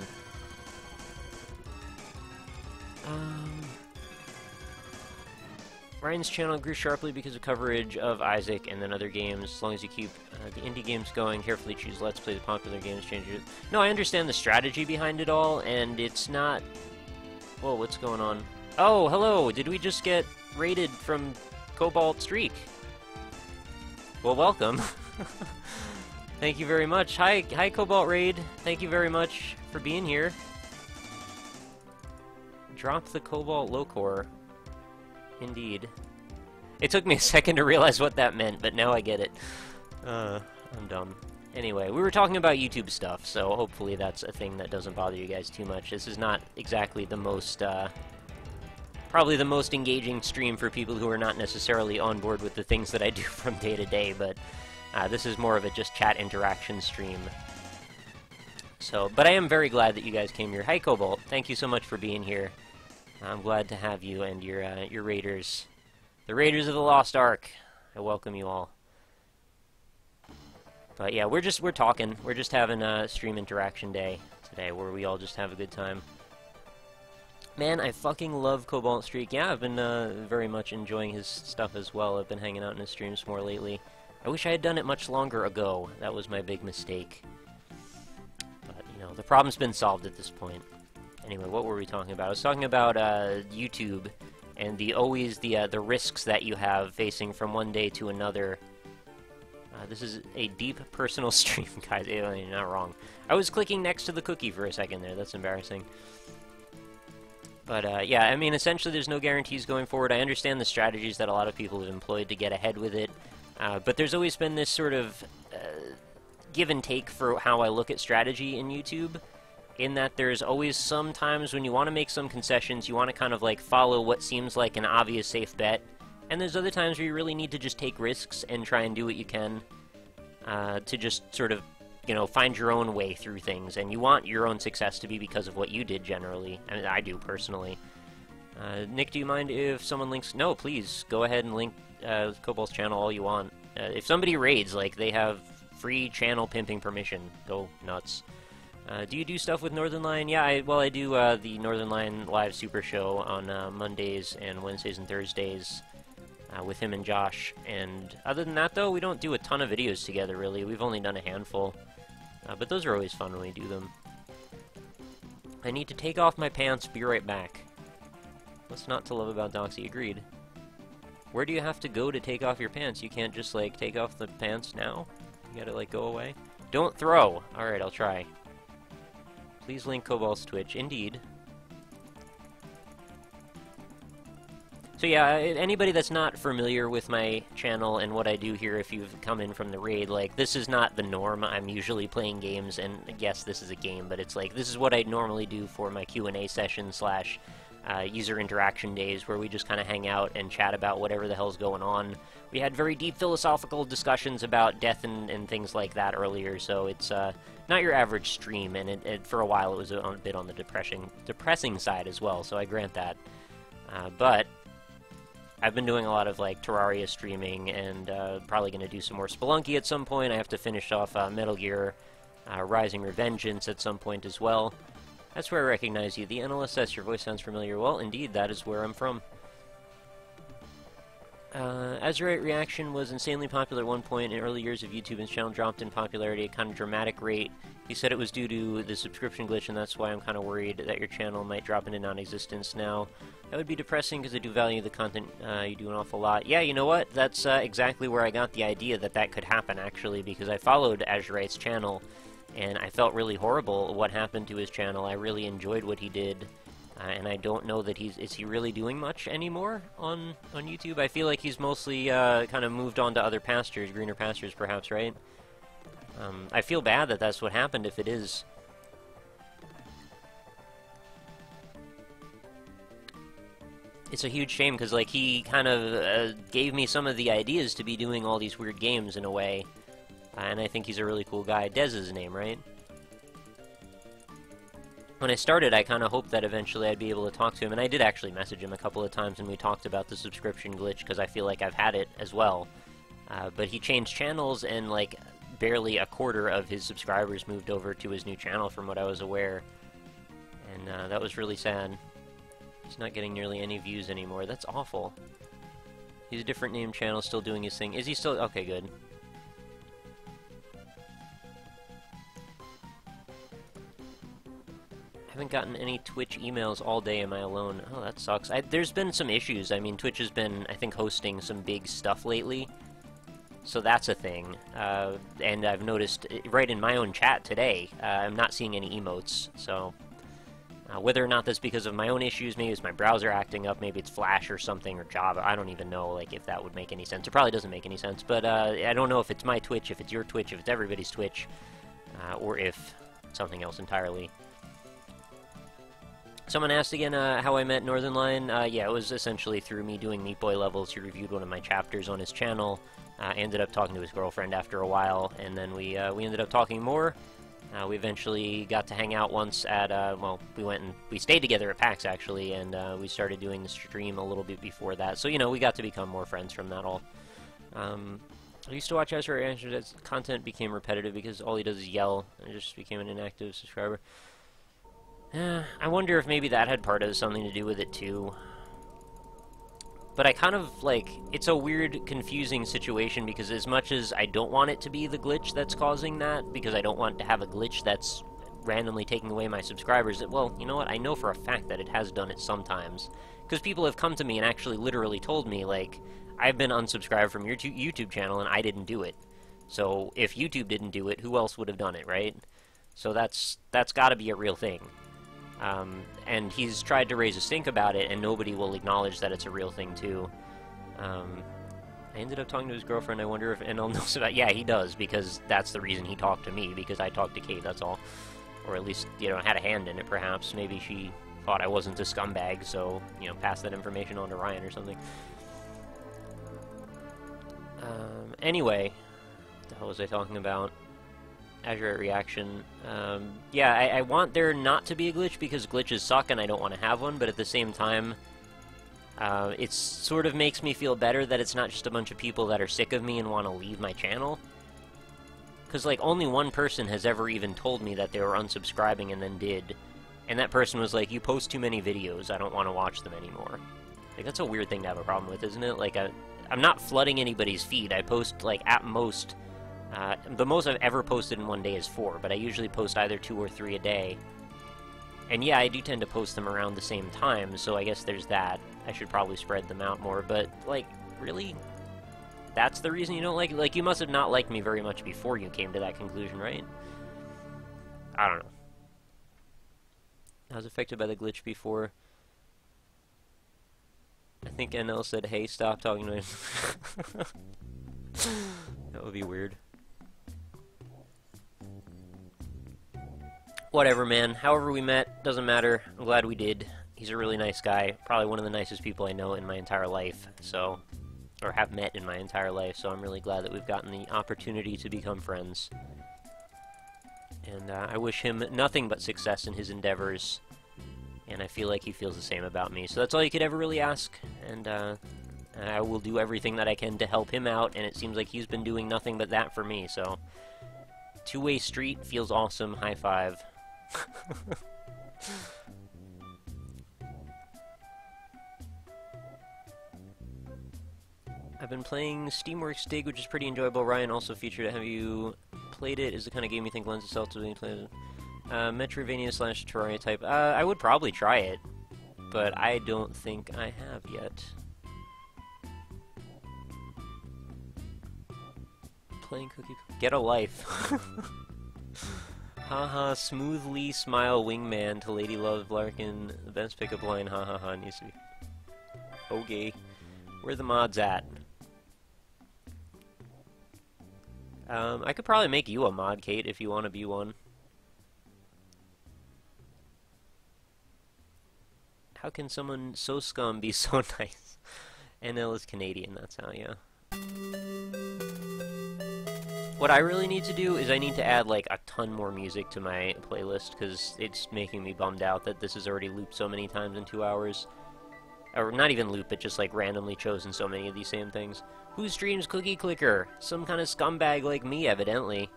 Ryan's channel grew sharply because of coverage of Isaac and then other games. As long as you keep the indie games going, carefully choose Let's Play the popular games, change it. No, I understand the strategy behind it all, and it's not... Whoa, what's going on? Oh, hello! Did we just get raided from Cobalt Streak? Well, welcome. Thank you very much. Hi, Cobalt Raid. Thank you very much for being here. Drop the Cobalt low core. Indeed. It took me a second to realize what that meant, but now I get it. I'm dumb. Anyway, we were talking about YouTube stuff, so hopefully that's a thing that doesn't bother you guys too much. This is not exactly the most, probably the most engaging stream for people who are not necessarily on board with the things that I do from day to day, but this is more of a just chat interaction stream. So, but I am very glad that you guys came here. Hi, Cobalt. Thank you so much for being here. I'm glad to have you and your raiders. The Raiders of the Lost Ark. I welcome you all. But yeah, we're talking. We're just having a stream interaction day today where we all just have a good time. Man, I fucking love Cobalt Streak. Yeah, I've been very much enjoying his stuff as well. I've been hanging out in his streams more lately. I wish I had done it much longer ago. That was my big mistake. But, you know, the problem's been solved at this point. Anyway, what were we talking about? I was talking about YouTube and the risks that you have facing from one day to another. This is a deep personal stream, guys. You're not wrong. I was clicking next to the cookie for a second there. That's embarrassing. But, yeah, I mean, essentially there's no guarantees going forward. I understand the strategies that a lot of people have employed to get ahead with it. But there's always been this sort of give and take for how I look at strategy in YouTube, in that there's always some times when you want to make some concessions, you want to kind of, like, follow what seems like an obvious safe bet. And there's other times where you really need to just take risks and try and do what you can to just sort of, you know, find your own way through things. And you want your own success to be because of what you did generally. I mean, I do personally. Nick, do you mind if someone links? No, please, go ahead and link Cobalt's channel all you want. If somebody raids, like, they have free channel pimping permission. Go nuts. Do you do stuff with Northern Lion? Yeah, I do the Northern Lion live super show on Mondays and Wednesdays and Thursdays. With him and Josh, and other than that, though, we don't do a ton of videos together, really. We've only done a handful, but those are always fun when we do them. I need to take off my pants, be right back. What's not to love about Doxy? Agreed. Where do you have to go to take off your pants? You can't just, like, take off the pants now? You gotta, like, go away? Don't throw! Alright, I'll try. Please link Cobalt's Twitch. Indeed. So yeah, anybody that's not familiar with my channel and what I do here, if you've come in from the raid, like, this is not the norm. I'm usually playing games, and yes, this is a game, but it's like, this is what I normally do for my Q&A session slash user interaction days, where we just kind of hang out and chat about whatever the hell's going on. We had very deep philosophical discussions about death and things like that earlier, so it's not your average stream, and for a while it was a bit on the depressing side as well, so I grant that. But I've been doing a lot of, like, Terraria streaming, and probably going to do some more Spelunky at some point. I have to finish off Metal Gear Rising Revengeance at some point as well. That's where I recognize you. The NLSS, your voice sounds familiar. Well, indeed, that is where I'm from. Azurite Reaction was insanely popular at one point in early years of YouTube, and his channel dropped in popularity at a kind of dramatic rate. He said it was due to the subscription glitch, and that's why I'm kind of worried that your channel might drop into non-existence now. That would be depressing, because I do value the content you do an awful lot. Yeah, you know what? That's exactly where I got the idea that that could happen, actually, because I followed Azurite's channel, and I felt really horrible what happened to his channel. I really enjoyed what he did. And I don't know that is he really doing much anymore on YouTube? I feel like he's mostly kind of moved on to other pastures, greener pastures perhaps, right? I feel bad that that's what happened if it is. It's a huge shame because, like, he kind of gave me some of the ideas to be doing all these weird games in a way. And I think he's a really cool guy. Dez is his name, right? When I started, I kind of hoped that eventually I'd be able to talk to him, and I did actually message him a couple of times, and we talked about the subscription glitch, because I feel like I've had it as well. But he changed channels, and, like, barely a quarter of his subscribers moved over to his new channel, from what I was aware. And that was really sad. He's not getting nearly any views anymore. That's awful. He's a different name channel, still doing his thing. Is he still... Okay, good. I haven't gotten any Twitch emails all day. Am I alone? Oh, that sucks. There's been some issues. I mean, Twitch has been, I think, hosting some big stuff lately. So that's a thing. And I've noticed, right in my own chat today, I'm not seeing any emotes. So Whether or not that's because of my own issues, maybe it's my browser acting up, maybe it's Flash or something, or Java, I don't even know, like, if that would make any sense. It probably doesn't make any sense, but I don't know if it's my Twitch, if it's your Twitch, if it's everybody's Twitch, or if something else entirely. Someone asked again how I met Northern Lion. Yeah, it was essentially through me doing Meat Boy levels. He reviewed one of my chapters on his channel, ended up talking to his girlfriend after a while, and then we ended up talking more. We eventually got to hang out once at, well, we stayed together at PAX, actually, and we started doing the stream a little bit before that. So, you know, we got to become more friends from that all. I used to watch Ezra reactions as content became repetitive because all he does is yell. I just became an inactive subscriber. I wonder if maybe that had part of something to do with it, too. But I kind of, like, it's a weird, confusing situation, because as much as I don't want it to be the glitch that's causing that, because I don't want to have a glitch that's randomly taking away my subscribers, well, you know what, I know for a fact that it has done it sometimes. Because people have come to me and actually literally told me, like, I've been unsubscribed from your YouTube channel and I didn't do it. So, if YouTube didn't do it, who else would have done it, right? So that's gotta be a real thing. And he's tried to raise a stink about it, and nobody will acknowledge that it's a real thing, too. I ended up talking to his girlfriend. I wonder if NL knows about... Yeah, he does, because that's the reason he talked to me, because I talked to Kate, that's all. Or at least, you know, had a hand in it, perhaps. Maybe she thought I wasn't a scumbag, so, you know, pass that information on to Ryan or something. Anyway, what the hell was I talking about? Azure reaction. Yeah, I want there not to be a glitch because glitches suck and I don't want to have one, but at the same time, it sort of makes me feel better that it's not just a bunch of people that are sick of me and want to leave my channel. Because, like, only one person has ever even told me that they were unsubscribing and then did. And that person was like, you post too many videos, I don't want to watch them anymore. Like, that's a weird thing to have a problem with, isn't it? Like, I'm not flooding anybody's feed. I post, like, at most... the most I've ever posted in one day is 4, but I usually post either 2 or 3 a day. And yeah, I do tend to post them around the same time, so I guess there's that. I should probably spread them out more, but, like, really? That's the reason you don't like it? Like, you must have not liked me very much before you came to that conclusion, right? I don't know. I was affected by the glitch before. I think NL said, hey, stop talking to me. That would be weird. Whatever, man. However we met, doesn't matter. I'm glad we did. He's a really nice guy. Probably one of the nicest people I know in my entire life, so... or have met in my entire life, so I'm really glad that we've gotten the opportunity to become friends. And I wish him nothing but success in his endeavors, and I feel like he feels the same about me. So that's all you could ever really ask, and I will do everything that I can to help him out, and it seems like he's been doing nothing but that for me, so... two-way street feels awesome. High five. I've been playing Steamworks Dig, which is pretty enjoyable. Ryan also featured it. Have you played it? Is the kind of game you think lends itself to being played? Metroidvania / Terraria type. I would probably try it, but I don't think I have yet. Playing Cookie... Get a life. Haha, smoothly smile wingman to Lady Love Larkin. The best pickup line, ha ha ha, needs to be... Okay. Where the mods at? I could probably make you a mod, Kate, if you want to be one. How can someone so scum be so nice? NL is Canadian, that's how, yeah. What I really need to do is I need to add, like, a ton more music to my playlist, because it's making me bummed out that this is already looped so many times in 2 hours. Or not even loop, but just, like, randomly chosen so many of these same things. Who streams Cookie Clicker? Some kind of scumbag like me, evidently.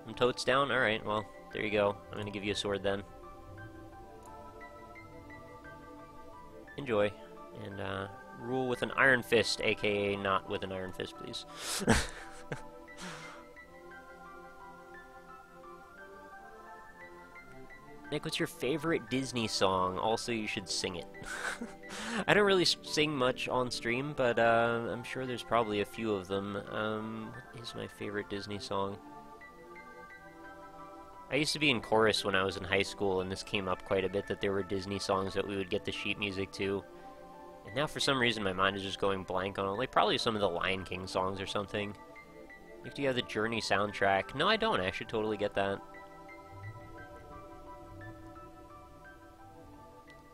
I'm totes down? Alright, well, there you go. I'm gonna give you a sword, then. Enjoy. And, rule with an iron fist, aka not with an iron fist, please. Nick, what's your favorite Disney song? Also, you should sing it. I don't really sing much on stream, but I'm sure there's probably a few of them. What is my favorite Disney song? I used to be in chorus when I was in high school, and this came up quite a bit, that there were Disney songs that we would get the sheet music to. And now for some reason my mind is just going blank on it. Like probably some of the Lion King songs or something. Like, do you have the Journey soundtrack? No, I don't. I should totally get that.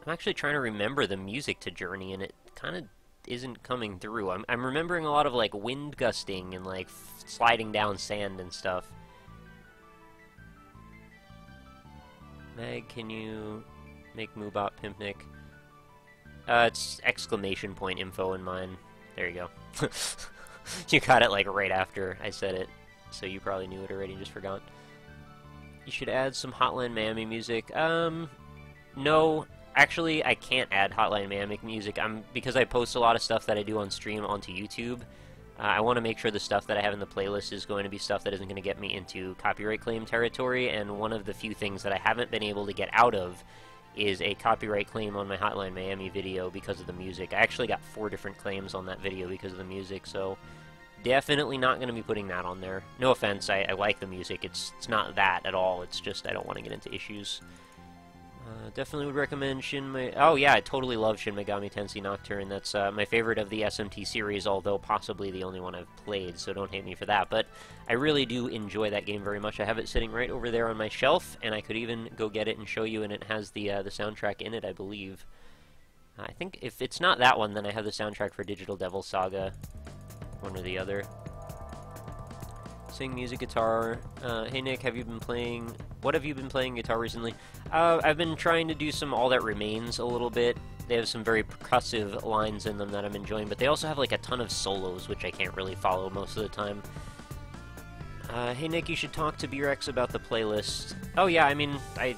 I'm actually trying to remember the music to Journey, and it kind of isn't coming through. I'm remembering a lot of, like, wind gusting and, like, sliding down sand and stuff. Meg, can you make Moobot Pimpnik? It's exclamation point info in mine. There you go. You got it, like, right after I said it, so you probably knew it already and just forgot. You should add some Hotline Miami music. No. Actually, I can't add Hotline Miami music. Because I post a lot of stuff that I do on stream onto YouTube. I want to make sure the stuff that I have in the playlist is going to be stuff that isn't going to get me into copyright claim territory, and one of the few things that I haven't been able to get out of is a copyright claim on my Hotline Miami video because of the music. I actually got 4 different claims on that video because of the music, so definitely not going to be putting that on there. No offense, I like the music. It's not that at all. It's just I don't want to get into issues. Definitely would recommend Oh yeah, I totally love Shin Megami Tensei Nocturne. That's my favorite of the SMT series, although possibly the only one I've played, so don't hate me for that. But I really do enjoy that game very much. I have it sitting right over there on my shelf, and I could even go get it and show you, and it has the soundtrack in it, I believe. I think if it's not that one, then I have the soundtrack for Digital Devil Saga, one or the other. Sing music, guitar. Hey Nick, have you been playing... What have you been playing guitar recently? I've been trying to do some All That Remains a little bit. They have some very percussive lines in them that I'm enjoying, but they also have like a ton of solos, which I can't really follow most of the time. Hey Nick, you should talk to B-Rex about the playlist. Oh yeah, I mean, I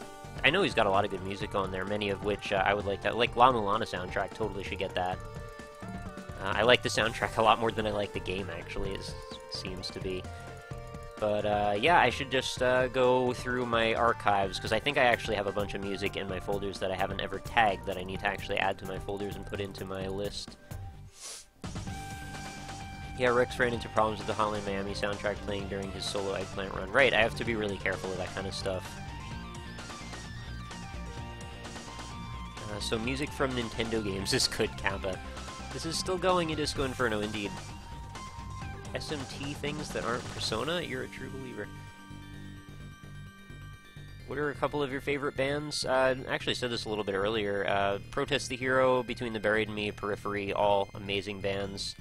know he's got a lot of good music on there, many of which I would like that. Like La Mulana soundtrack, totally should get that. I like the soundtrack a lot more than I like the game, actually, it seems to be. But, yeah, I should just go through my archives, because I think I actually have a bunch of music in my folders that I haven't ever tagged that I need to actually add to my folders and put into my list. Yeah, Rex ran into problems with the Hotline Miami soundtrack playing during his solo Eggplant run. Right, I have to be really careful with that kind of stuff. So music from Nintendo games is good, Kappa. This is still going in Disco Inferno, indeed. SMT things that aren't Persona? You're a true believer. What are a couple of your favorite bands? I actually said this a little bit earlier. Protest the Hero, Between the Buried and Me, Periphery, all amazing bands.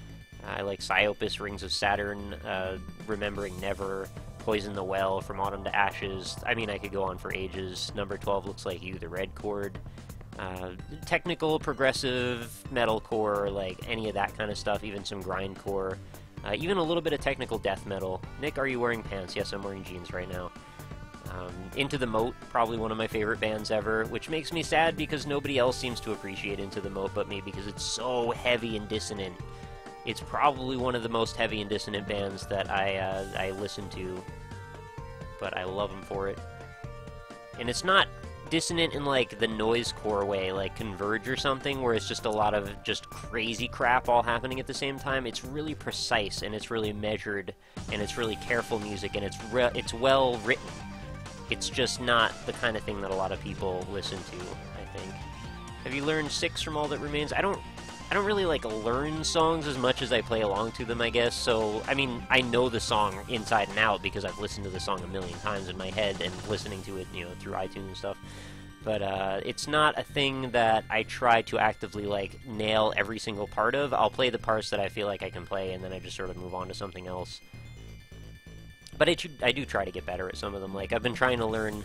I like Psyopus, Rings of Saturn, Remembering Never, Poison the Well, From Autumn to Ashes. I mean, I could go on for ages. Number 12 Looks Like You, The Red Chord. Technical, progressive, metalcore, like any of that kind of stuff, even some grindcore. Even a little bit of technical death metal. Nick, are you wearing pants? Yes, I'm wearing jeans right now. Into the Moat, probably one of my favorite bands ever, which makes me sad because nobody else seems to appreciate Into the Moat but me, because it's so heavy and dissonant. It's probably one of the most heavy and dissonant bands that I listen to, but I love them for it. And it's not dissonant in like the noisecore way, like Converge or something, where it's just a lot of just crazy crap all happening at the same time. It's really precise, and it's really measured, and it's really careful music, and it's well written. It's just not the kind of thing that a lot of people listen to, I think. Have you learned 6 from All That Remains? I don't really like learn songs as much as I play along to them, I guess. So, I mean, I know the song inside and out because I've listened to the song a million times in my head and listening to it, you know, through iTunes and stuff. But it's not a thing that I try to actively, like, nail every single part of. I'll play the parts that I feel like I can play, and then I just sort of move on to something else. But I do try to get better at some of them. Like, I've been trying to learn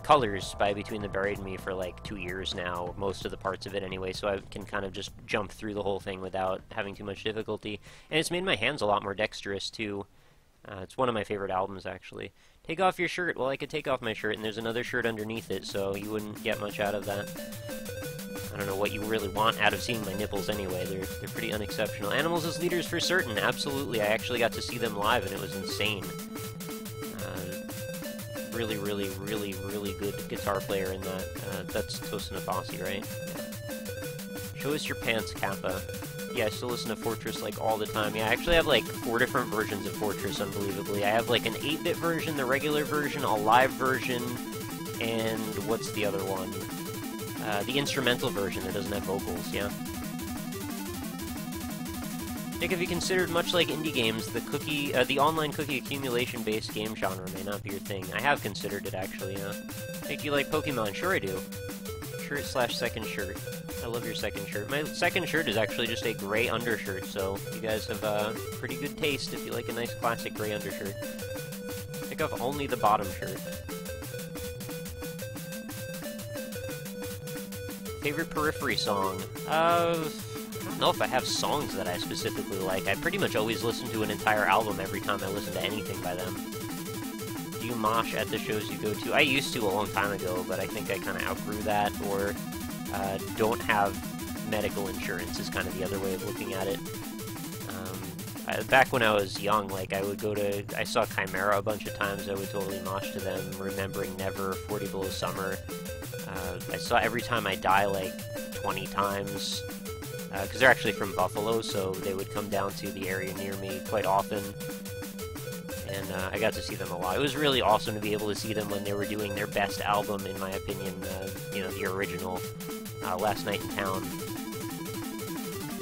Colors by Between the Buried and Me for like 2 years now, most of the parts of it anyway, so I can kind of just jump through the whole thing without having too much difficulty. And it's made my hands a lot more dexterous too. It's one of my favorite albums, actually. Take off your shirt. Well, I could take off my shirt, and there's another shirt underneath it, so you wouldn't get much out of that. I don't know what you really want out of seeing my nipples anyway. They're pretty unexceptional. Animals as leaders for certain, absolutely. I actually got to see them live, and it was insane. Really, really, really, really good guitar player in that. That's Tosin Abasi, right? Yeah. Show us your pants, Kappa. Yeah, I still listen to Fortress, like, all the time. Yeah, I actually have, like, 4 different versions of Fortress, unbelievably. I have, like, an 8-bit version, the regular version, a live version, and what's the other one? The instrumental version that doesn't have vocals, yeah. Nick, have you considered, much like indie games, the online cookie accumulation-based game genre may not be your thing? I have considered it, actually, yeah. Nick, do you like Pokemon? Sure I do. Shirt/second shirt. I love your second shirt. My second shirt is actually just a gray undershirt, so you guys have pretty good taste if you like a nice classic gray undershirt. Pick up only the bottom shirt. Favorite Periphery song? I don't know if I have songs that I specifically like. I pretty much always listen to an entire album every time I listen to anything by them. Do you mosh at the shows you go to? I used to a long time ago, but I think I kind of outgrew that, or don't have medical insurance is kind of the other way of looking at it. Back when I was young, like, I saw Chimera a bunch of times. I would totally mosh to them. Remembering Never, 40 Below Summer. I saw Every Time I Die like 20 times, because they're actually from Buffalo, so they would come down to the area near me quite often, and I got to see them a lot. It was really awesome to be able to see them when they were doing their best album, in my opinion, you know, the original, Last Night in Town.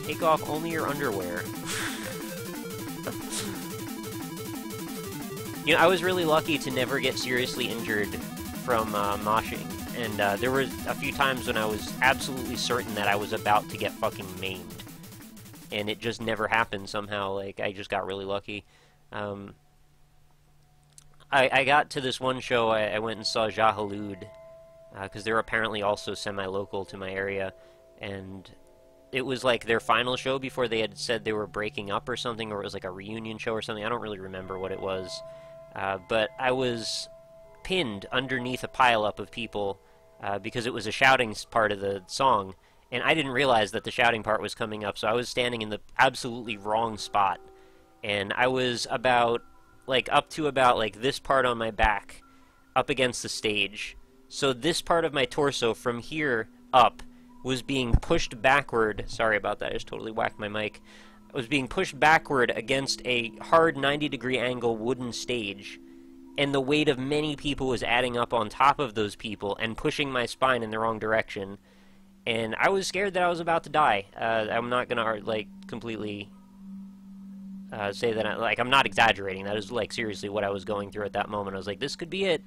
Take off only your underwear. You know, I was really lucky to never get seriously injured from moshing, and there were a few times when I was absolutely certain that I was about to get fucking maimed, and it just never happened somehow. Like, I just got really lucky. I got to this one show, I went and saw Jahalud, because they're apparently also semi-local to my area, and it was like their final show before they had said they were breaking up or something, or it was like a reunion show or something. I don't really remember what it was, but I was pinned underneath a pile-up of people because it was a shouting part of the song, and I didn't realize that the shouting part was coming up, so I was standing in the absolutely wrong spot, and I was about, like, up to about, like, this part on my back, up against the stage. So this part of my torso from here up was being pushed backward. Sorry about that, I just totally whacked my mic. I was being pushed backward against a hard 90-degree angle wooden stage, and the weight of many people was adding up on top of those people and pushing my spine in the wrong direction. And I was scared that I was about to die. I'm not gonna, like, completely say that I'm not exaggerating. That is, like, seriously what I was going through at that moment. I was like, this could be it.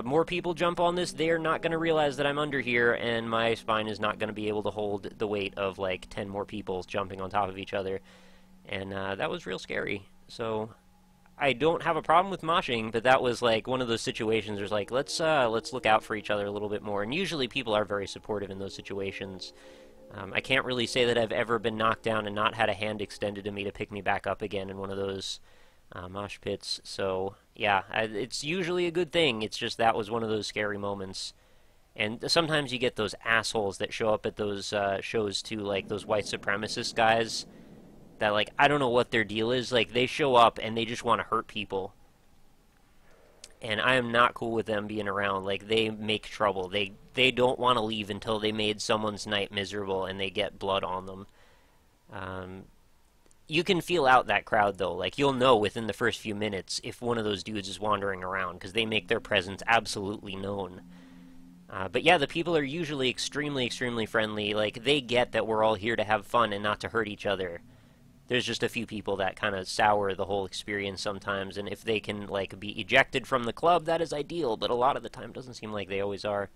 More people jump on this, they're not going to realize that I'm under here, and my spine is not going to be able to hold the weight of, like, 10 more people jumping on top of each other. And that was real scary. So I don't have a problem with moshing, but that was, like, one of those situations where it's like, let's look out for each other a little bit more. And usually people are very supportive in those situations. I can't really say that I've ever been knocked down and not had a hand extended to me to pick me back up again in one of those mosh pits. So yeah, it's usually a good thing. It's just that was one of those scary moments. And sometimes you get those assholes that show up at those shows too, like those white supremacist guys that, like, I don't know what their deal is. Like, they show up and they just want to hurt people. And I am not cool with them being around. Like, they make trouble. They don't want to leave until they made someone's night miserable and they get blood on them. You can feel out that crowd, though. Like, you'll know within the first few minutes if one of those dudes is wandering around, because they make their presence absolutely known. But yeah, the people are usually extremely, extremely friendly. Like, they get that we're all here to have fun and not to hurt each other. There's just a few people that kind of sour the whole experience sometimes, and if they can, like, be ejected from the club, that is ideal, but a lot of the time it doesn't seem like they always are.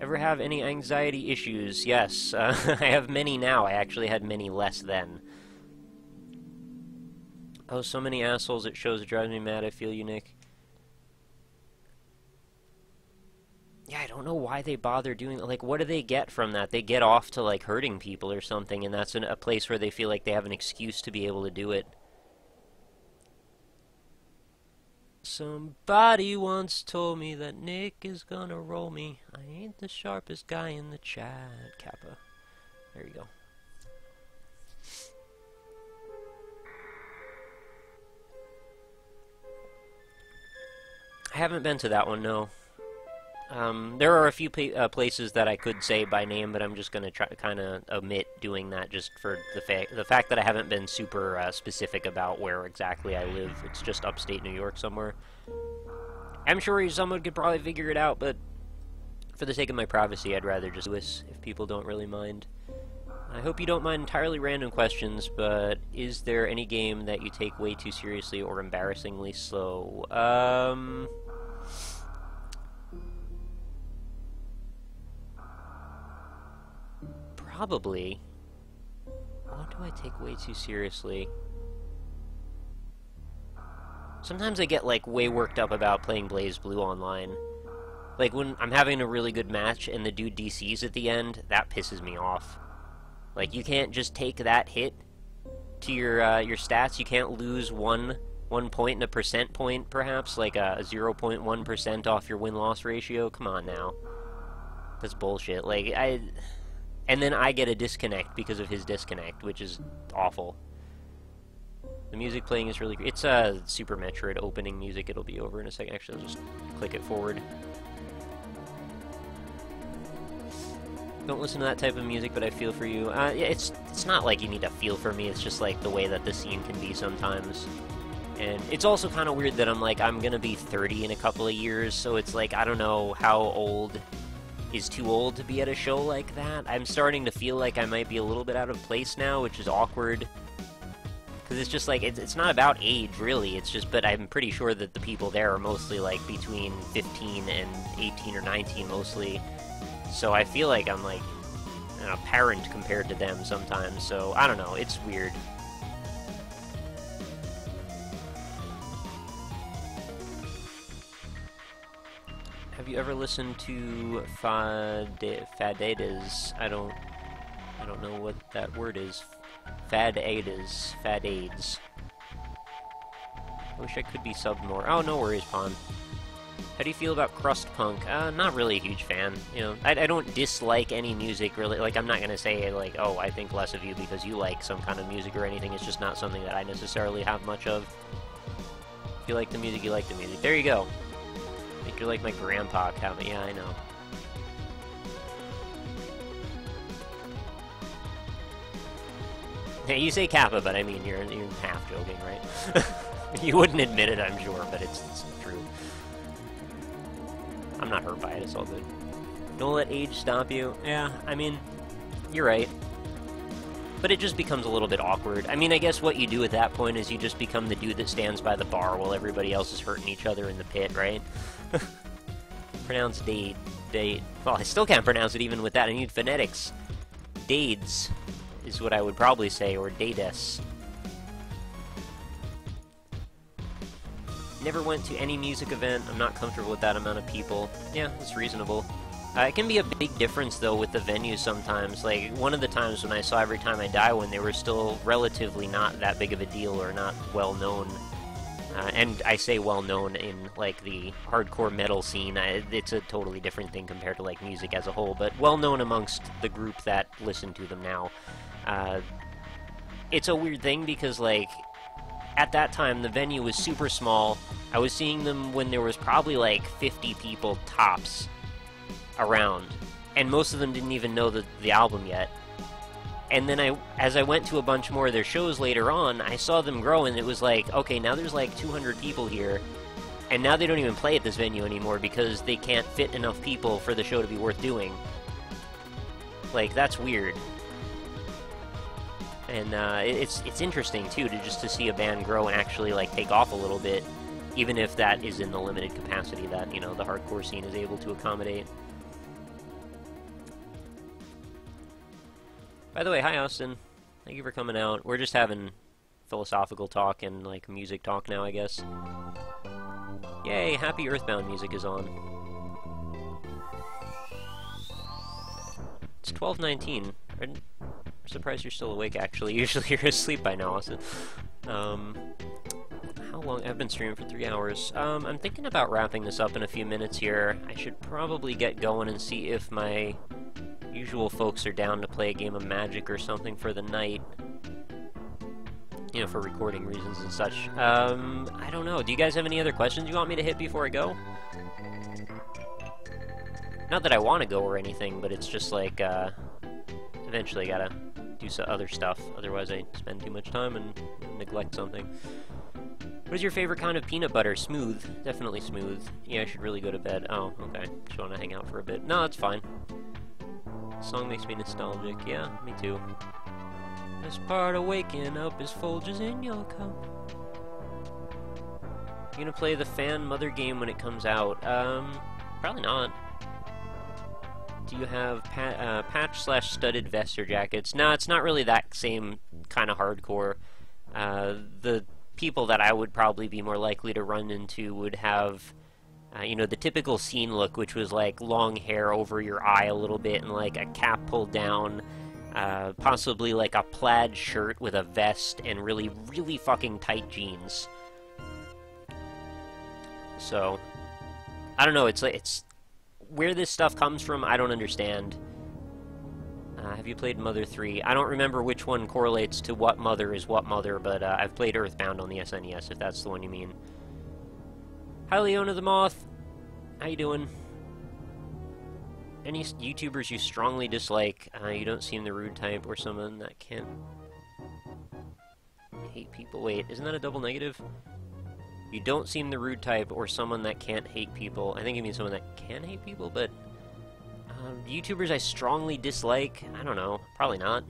Ever have any anxiety issues? Yes, I have many now. I actually had many less then. Oh, so many assholes at shows. It drives me mad. I feel you, Nick. Yeah, I don't know why they bother doing that. Like, what do they get from that? They get off to, like, hurting people or something, and that's a place where they feel like they have an excuse to be able to do it. Somebody once told me that Nick is gonna roll me. I ain't the sharpest guy in the chat. Kappa. There you go. I haven't been to that one, no. There are a few places that I could say by name, but I'm just going to try to kind of omit doing that just for the fact that I haven't been super specific about where exactly I live. It's just upstate New York somewhere. I'm sure someone could probably figure it out, but for the sake of my privacy, I'd rather just do this if people don't really mind. I hope you don't mind entirely random questions, but is there any game that you take way too seriously or embarrassingly slow? Probably. What do I take way too seriously? Sometimes I get, like, way worked up about playing BlazBlue online. Like, when I'm having a really good match and the dude DCs at the end, that pisses me off. Like, you can't just take that hit to your stats. You can't lose one point and a percent point, perhaps, like a 0.1% off your win-loss ratio. Come on now. That's bullshit. Like, and then I get a disconnect because of his disconnect, which is awful. The music playing is really great. It's Super Metroid opening music. It'll be over in a second. Actually, I'll just click it forward. Don't listen to that type of music, but I feel for you. Yeah, it's not like you need to feel for me. It's just like the way that the scene can be sometimes. And it's also kind of weird that I'm gonna be 30 in a couple of years, so it's like, I don't know how old is too old to be at a show like that. I'm starting to feel like I might be a little bit out of place now, which is awkward. Because it's just like, it's not about age, really. It's just, but I'm pretty sure that the people there are mostly like between 15 and 18 or 19 mostly. So I feel like I'm like a parent compared to them sometimes, so I don't know, it's weird. Have you ever listened to Fadades? I don't know what that word is. Fadades. Fadades. I wish I could be subbed more. Oh, no worries, Pawn. How do you feel about crust punk? Not really a huge fan. You know, I don't dislike any music, really. Like, I'm not gonna say, like, oh, I think less of you because you like some kind of music or anything. It's just not something that I necessarily have much of. If you like the music, you like the music. There you go. I think you're like my grandpa, Kappa. Yeah, I know. Yeah, you say Kappa, but I mean, you're half joking, right? You wouldn't admit it, I'm sure, but it's true. I'm not hurt by it, it's all good. Don't let age stop you. Yeah, I mean, you're right. But it just becomes a little bit awkward. I mean, I guess what you do at that point is you just become the dude that stands by the bar while everybody else is hurting each other in the pit, right? Pronounce dade. Well, I still can't pronounce it even with that. I need phonetics. Dades is what I would probably say, or dades. Never went to any music event. I'm not comfortable with that amount of people. Yeah, it's reasonable. It can be a big difference, though, with the venue sometimes. Like, one of the times when I saw Every Time I Die, when they were still relatively not that big of a deal or not well-known. And I say well-known in, like, the hardcore metal scene. It's a totally different thing compared to, like, music as a whole. But well-known amongst the group that listen to them now. It's a weird thing because, like, at that time, the venue was super small. I was seeing them when there was probably, like, 50 people tops around. And most of them didn't even know the album yet. And then as I went to a bunch more of their shows later on, I saw them grow, and it was like, okay, now there's like 200 people here. And now they don't even play at this venue anymore because they can't fit enough people for the show to be worth doing. Like, that's weird. And it's interesting, too, to see a band grow and actually, like, take off a little bit, even if that is in the limited capacity that, you know, the hardcore scene is able to accommodate. By the way, hi, Austin. Thank you for coming out. We're just having philosophical talk and, like, music talk now, I guess. Yay, Happy Earthbound music is on. It's 12:19. I'm surprised you're still awake, actually. Usually you're asleep by now, Austin. How long? I've been streaming for 3 hours. I'm thinking about wrapping this up in a few minutes here. I should probably get going and see if my usual folks are down to play a game of Magic or something for the night. You know, for recording reasons and such. I don't know. Do you guys have any other questions you want me to hit before I go? Not that I want to go or anything, but it's just like, eventually I gotta do some other stuff, otherwise I spend too much time and neglect something. What is your favorite kind of peanut butter? Smooth. Definitely smooth. Yeah, I should really go to bed. Oh, okay. Just want to hang out for a bit. No, it's fine. The song makes me nostalgic. Yeah, me too. This part of waking up is Folgers in your cup. You gonna play the fan mother game when it comes out? Probably not. Do you have patch/studded vests or jackets? No, it's not really that same kind of hardcore. The people that I would probably be more likely to run into would have, you know, the typical scene look, which was like long hair over your eye a little bit and like a cap pulled down, possibly like a plaid shirt with a vest and really, really fucking tight jeans. So, I don't know, it's like, it's where this stuff comes from, I don't understand. Have you played Mother 3? I don't remember which one correlates to what mother is what mother, but I've played Earthbound on the SNES, if that's the one you mean. Hi, Leona the Moth. How you doing? Any YouTubers you strongly dislike? You don't seem the rude type, or someone that can't hate people. Wait, isn't that a double negative? You don't seem the rude type, or someone that can't hate people. I think it means someone that can hate people, but... YouTubers I strongly dislike? I don't know. Probably not.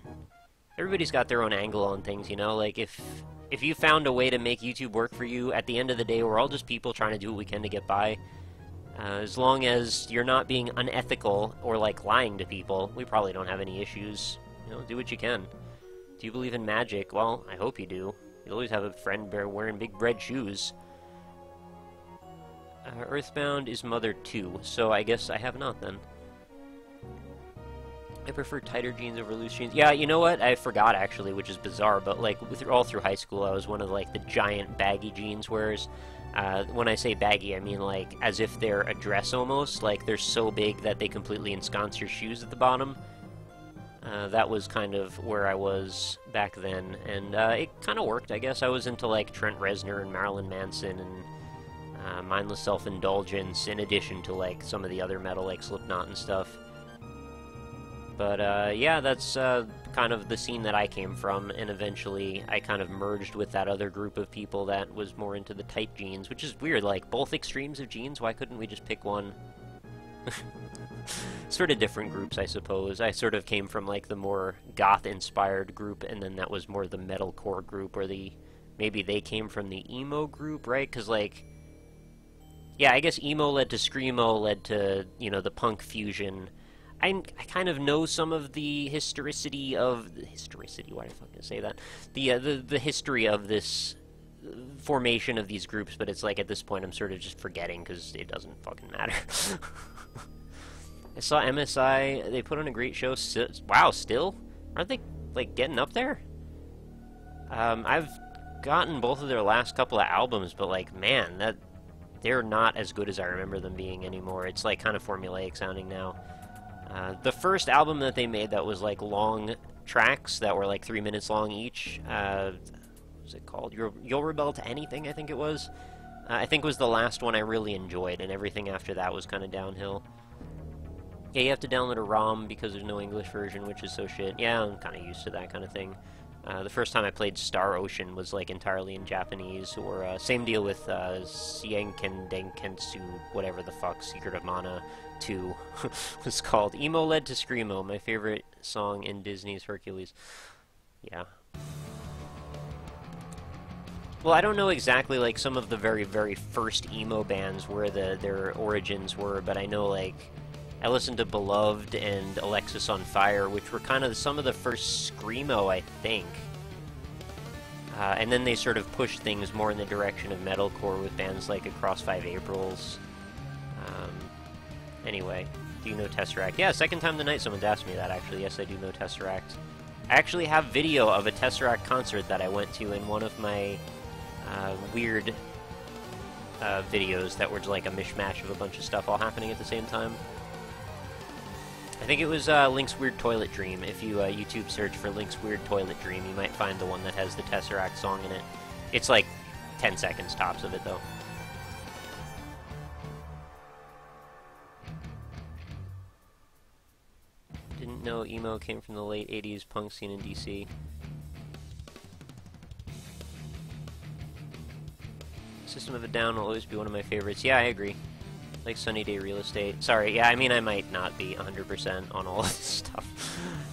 Everybody's got their own angle on things, you know? Like, if you found a way to make YouTube work for you, at the end of the day, we're all just people trying to do what we can to get by. As long as you're not being unethical or, like, lying to people, we probably don't have any issues. You know, do what you can. Do you believe in magic? Well, I hope you do. You'll always have a friend wearing big red shoes. Earthbound is Mother 2, so I guess I have not, then. I prefer tighter jeans over loose jeans. Yeah, you know what? I forgot, actually, which is bizarre, but, like, all through high school, I was one of, like, the giant baggy jeans wearers. When I say baggy, I mean, like, as if they're a dress almost. Like, they're so big that they completely ensconce your shoes at the bottom. That was kind of where I was back then, and it kind of worked, I guess. I was into, like, Trent Reznor and Marilyn Manson and mindless self-indulgence, in addition to, like, some of the other metal, like Slipknot and stuff. But, yeah, that's kind of the scene that I came from, and eventually I kind of merged with that other group of people that was more into the tight jeans, which is weird, like, both extremes of jeans, why couldn't we just pick one? Sort of different groups, I suppose. I sort of came from, like, the more goth-inspired group, and then that was more the metalcore group, or maybe they came from the emo group, right? Because, like, yeah, I guess emo led to screamo, led to, you know, the punk fusion. I kind of know some of the historicity of... Historicity? Why the fuck did I say that? The history of this formation of these groups, but it's like, at this point, I'm sort of just forgetting, because it doesn't fucking matter. I saw MSI, they put on a great show. Wow, still? Aren't they, like, getting up there? I've gotten both of their last couple of albums, but, like, man, they're not as good as I remember them being anymore. It's, like, kind of formulaic sounding now. The first album that they made that was, like, long tracks that were, like, 3 minutes long each, what was it called? You'll Rebel to Anything, I think it was. I think it was the last one I really enjoyed, and everything after that was kind of downhill. Yeah, you have to download a ROM because there's no English version, which is so shit. Yeah, I'm kind of used to that kind of thing. The first time I played Star Ocean was, like, entirely in Japanese, or same deal with Sienken Denkensu, whatever the fuck, Secret of Mana 2 was called. Emo led to Screamo, my favorite song in Disney's Hercules. Yeah. Well, I don't know exactly, like, some of the very, very first emo bands where their origins were, but I know, like, I listened to Beloved and Alexis on Fire, which were kind of some of the first screamo, I think. And then they sort of pushed things more in the direction of metalcore with bands like Across 5 Aprils. Anyway, do you know Tesseract? Yeah, second time tonight someone's asked me that, actually. Yes, I do know Tesseract. I actually have video of a Tesseract concert that I went to in one of my weird videos that were like a mishmash of a bunch of stuff all happening at the same time. I think it was Link's Weird Toilet Dream. If you YouTube search for Link's Weird Toilet Dream, you might find the one that has the Tesseract song in it. It's like 10 seconds tops of it, though. Didn't know emo came from the late 80s punk scene in DC. System of a Down will always be one of my favorites. Yeah, I agree. Like Sunny Day Real Estate. Sorry, yeah, I mean, I might not be 100% on all this stuff.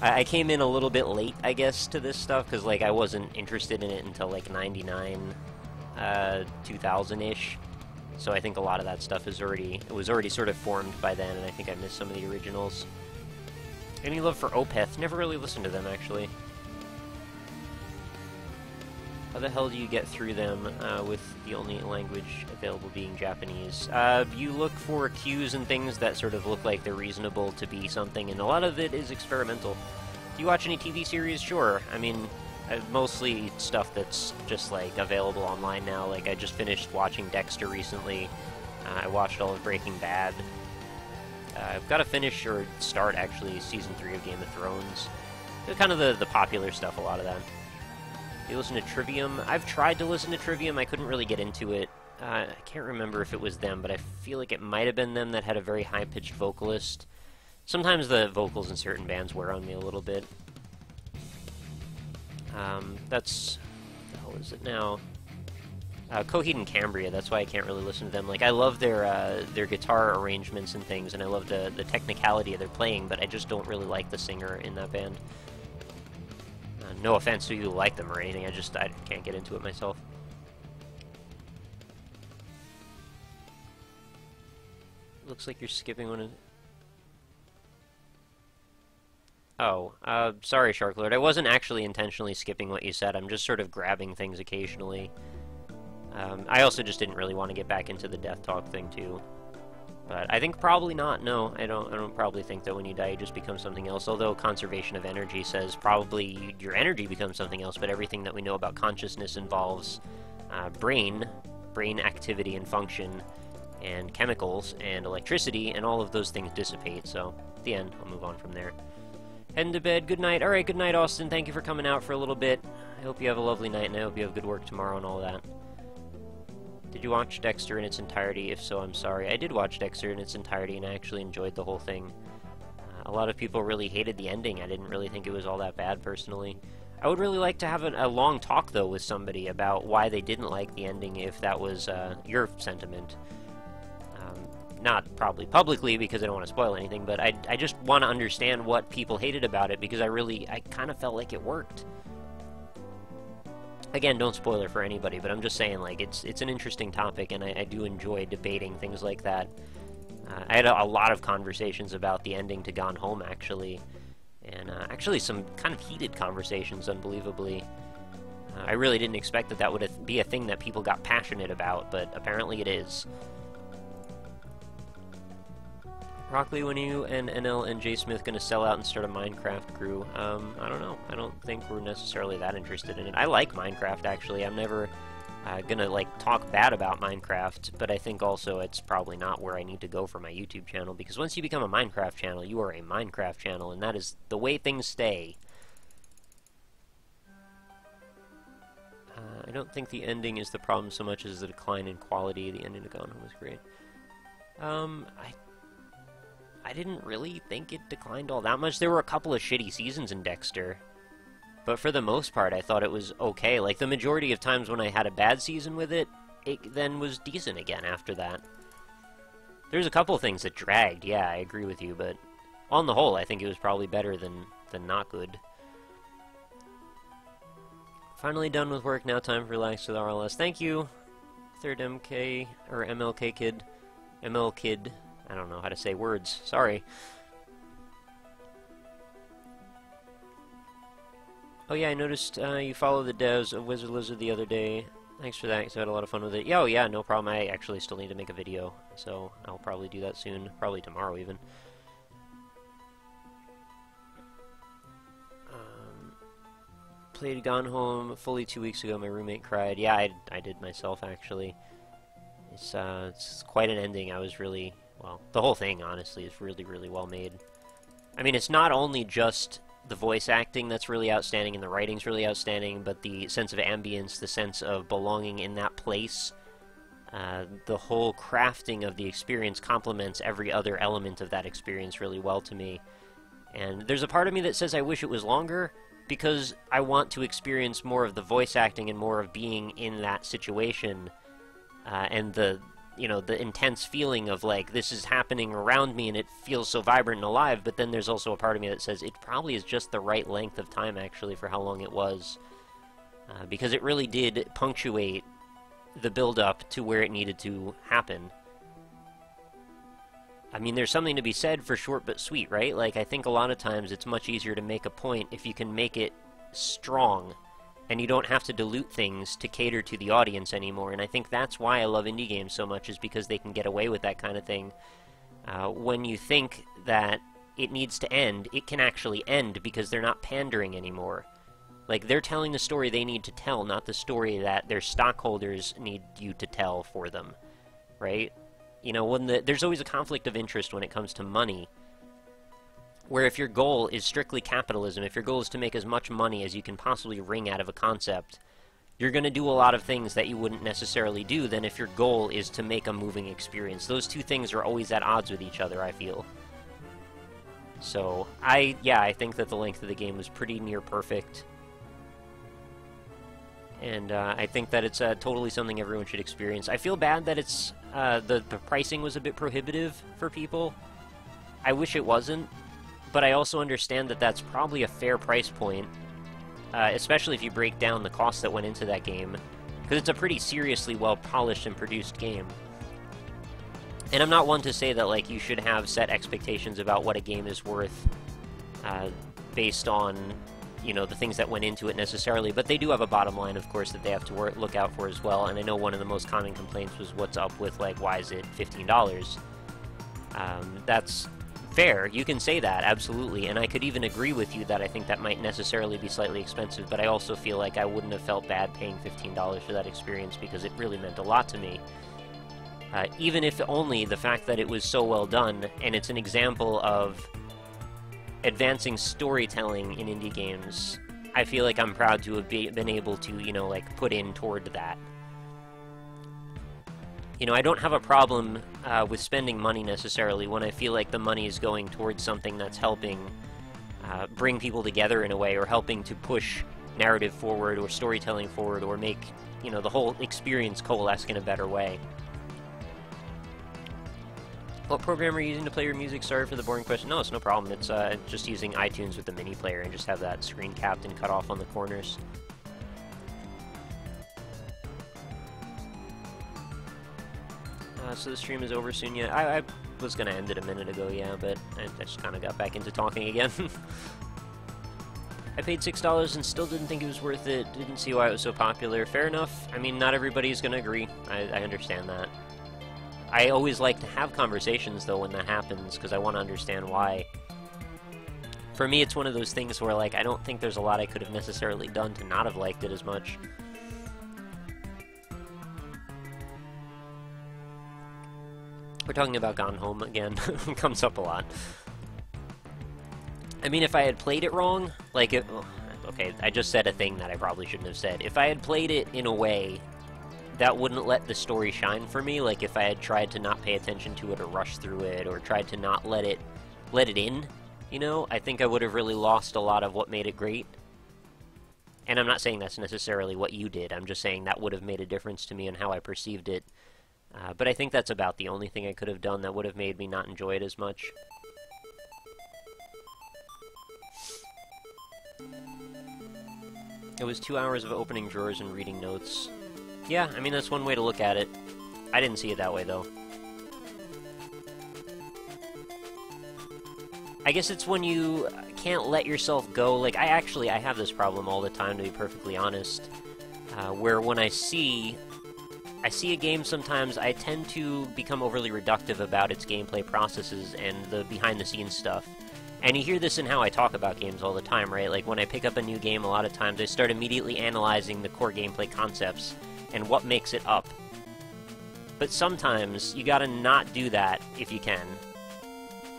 I came in a little bit late, I guess, to this stuff, because, like, I wasn't interested in it until, like, 99, 2000-ish. So I think a lot of that stuff was already sort of formed by then, and I think I missed some of the originals. Any love for Opeth? Never really listened to them, actually. How the hell do you get through them with the only language available being Japanese? You look for cues and things that sort of look like they're reasonable to be something, and a lot of it is experimental. Do you watch any TV series? Sure. I mean, mostly stuff that's just, like, available online now. Like, I just finished watching Dexter recently. I watched all of Breaking Bad. I've got to finish, or start, actually, Season 3 of Game of Thrones. So kind of the popular stuff, a lot of that. You listen to Trivium? I've tried to listen to Trivium, I couldn't really get into it. I can't remember if it was them, but I feel like it might have been them that had a very high-pitched vocalist. Sometimes the vocals in certain bands wear on me a little bit. That's... what the hell is it now? Coheed and Cambria, that's why I can't really listen to them. Like, I love their guitar arrangements and things, and I love the technicality of their playing, but I just don't really like the singer in that band. No offense to you who like them or anything, I can't get into it myself. Looks like you're skipping one of... Oh, sorry, Sharklord. I wasn't actually intentionally skipping what you said, I'm just sort of grabbing things occasionally. I also just didn't really want to get back into the death talk thing, too. But I think probably not, no. I don't probably think that when you die you just become something else, although conservation of energy says probably your energy becomes something else, but everything that we know about consciousness involves brain activity and function, and chemicals, and electricity, and all of those things dissipate, so at the end, I'll move on from there. Heading to bed, good night. Alright, good night, Austin. Thank you for coming out for a little bit. I hope you have a lovely night, and I hope you have good work tomorrow and all that. Did you watch Dexter in its entirety? If so, I'm sorry. I did watch Dexter in its entirety, and I actually enjoyed the whole thing. A lot of people really hated the ending. I didn't really think it was all that bad, personally. I would really like to have a long talk, though, with somebody about why they didn't like the ending, if that was your sentiment. Not probably publicly, because I don't want to spoil anything, but I just want to understand what people hated about it, because I kind of felt like it worked. Again, don't spoil it for anybody, but I'm just saying, like, it's an interesting topic, and I do enjoy debating things like that. I had a lot of conversations about the ending to Gone Home, actually, and actually some kind of heated conversations, unbelievably. I really didn't expect that would be a thing that people got passionate about, but apparently it is. RockLee, when are you and NL and J Smith going to sell out and start a Minecraft crew? I don't know. I don't think we're necessarily that interested in it. I like Minecraft, actually. I'm never going to, like, talk bad about Minecraft, but I think also it's probably not where I need to go for my YouTube channel, because once you become a Minecraft channel, you are a Minecraft channel, and that is the way things stay. I don't think the ending is the problem so much as the decline in quality. The ending to Gone Home was great. I didn't really think it declined all that much. There were a couple of shitty seasons in Dexter, but for the most part, I thought it was okay. Like, the majority of times when I had a bad season with it, it then was decent again after that. There's a couple of things that dragged, yeah, I agree with you, but on the whole, I think it was probably better than not good. Finally done with work, now time to relax with RLS. Thank you, third MK, or MLK kid. ML kid. I don't know how to say words. Sorry. Oh yeah, I noticed you follow the devs of Wizard Lizard the other day. Thanks for that, because I had a lot of fun with it. Yeah, oh yeah, no problem. I actually still need to make a video, so I'll probably do that soon. Probably tomorrow, even. Played Gone Home fully 2 weeks ago. My roommate cried. Yeah, I did myself, actually. It's quite an ending. I was really... Well, the whole thing, honestly, is really, really well made. I mean, it's not only just the voice acting that's really outstanding and the writing's really outstanding, but the sense of ambience, the sense of belonging in that place. The whole crafting of the experience complements every other element of that experience really well to me. And there's a part of me that says I wish it was longer, because I want to experience more of the voice acting and more of being in that situation, and the intense feeling of, like, this is happening around me and it feels so vibrant and alive. But then there's also a part of me that says it probably is just the right length of time, actually, for how long it was. Because it really did punctuate the build-up to where it needed to happen. I mean, there's something to be said for short but sweet, right? Like, I think a lot of times it's much easier to make a point if you can make it strong, and you don't have to dilute things to cater to the audience anymore. And I think that's why I love indie games so much, is because they can get away with that kind of thing. When you think that it needs to end, it can actually end, because they're not pandering anymore. Like, they're telling the story they need to tell, not the story that their stockholders need you to tell for them, right? You know, there's always a conflict of interest when it comes to money, where if your goal is strictly capitalism, if your goal is to make as much money as you can possibly wring out of a concept, you're going to do a lot of things that you wouldn't necessarily do than if your goal is to make a moving experience. Those two things are always at odds with each other, I feel. So, I think that the length of the game was pretty near perfect. And I think that it's totally something everyone should experience. I feel bad that it's the pricing was a bit prohibitive for people. I wish it wasn't, but I also understand that that's probably a fair price point, especially if you break down the cost that went into that game, because it's a pretty seriously well-polished and produced game. And I'm not one to say that, like, you should have set expectations about what a game is worth based on, you know, the things that went into it necessarily, but they do have a bottom line, of course, that they have to look out for as well. And I know one of the most common complaints was, what's up with, like, why is it $15? That's fair. You can say that, absolutely, and I could even agree with you that I think that might necessarily be slightly expensive, but I also feel like I wouldn't have felt bad paying $15 for that experience, because it really meant a lot to me. Even if only the fact that it was so well done, and it's an example of advancing storytelling in indie games. I feel like I'm proud to have been able to, you know, like, put in toward that. You know, I don't have a problem with spending money necessarily when I feel like the money is going towards something that's helping bring people together in a way, or helping to push narrative forward, or storytelling forward, or make, you know, the whole experience coalesce in a better way. What program are you using to play your music? Sorry for the boring question. No, it's no problem. It's just using iTunes with the mini player, and just have that screen capped and cut off on the corners. So the stream is over soon, yeah. I was going to end it a minute ago, yeah, but I just kind of got back into talking again. I paid $6 and still didn't think it was worth it. Didn't see why it was so popular. Fair enough. I mean, not everybody's going to agree. I understand that. I always like to have conversations, though, when that happens, because I want to understand why. For me, it's one of those things where, like, I don't think there's a lot I could have necessarily done to not have liked it as much. We're talking about Gone Home again. It comes up a lot. I mean, if I had played it wrong, like, okay, I just said a thing that I probably shouldn't have said. If I had played it in a way that wouldn't let the story shine for me, like if I had tried to not pay attention to it or rush through it, or tried to not let it in, you know, I think I would have really lost a lot of what made it great. And I'm not saying that's necessarily what you did, I'm just saying that would have made a difference to me in how I perceived it. But I think that's about the only thing I could have done that would have made me not enjoy it as much. It was 2 hours of opening drawers and reading notes. Yeah, I mean, that's one way to look at it. I didn't see it that way, though. I guess it's when you can't let yourself go. Like, I have this problem all the time, to be perfectly honest, where when I see a game sometimes, I tend to become overly reductive about its gameplay processes and the behind-the-scenes stuff. And you hear this in how I talk about games all the time, right? Like, when I pick up a new game, a lot of times I start immediately analyzing the core gameplay concepts and what makes it up. But sometimes, you gotta not do that if you can,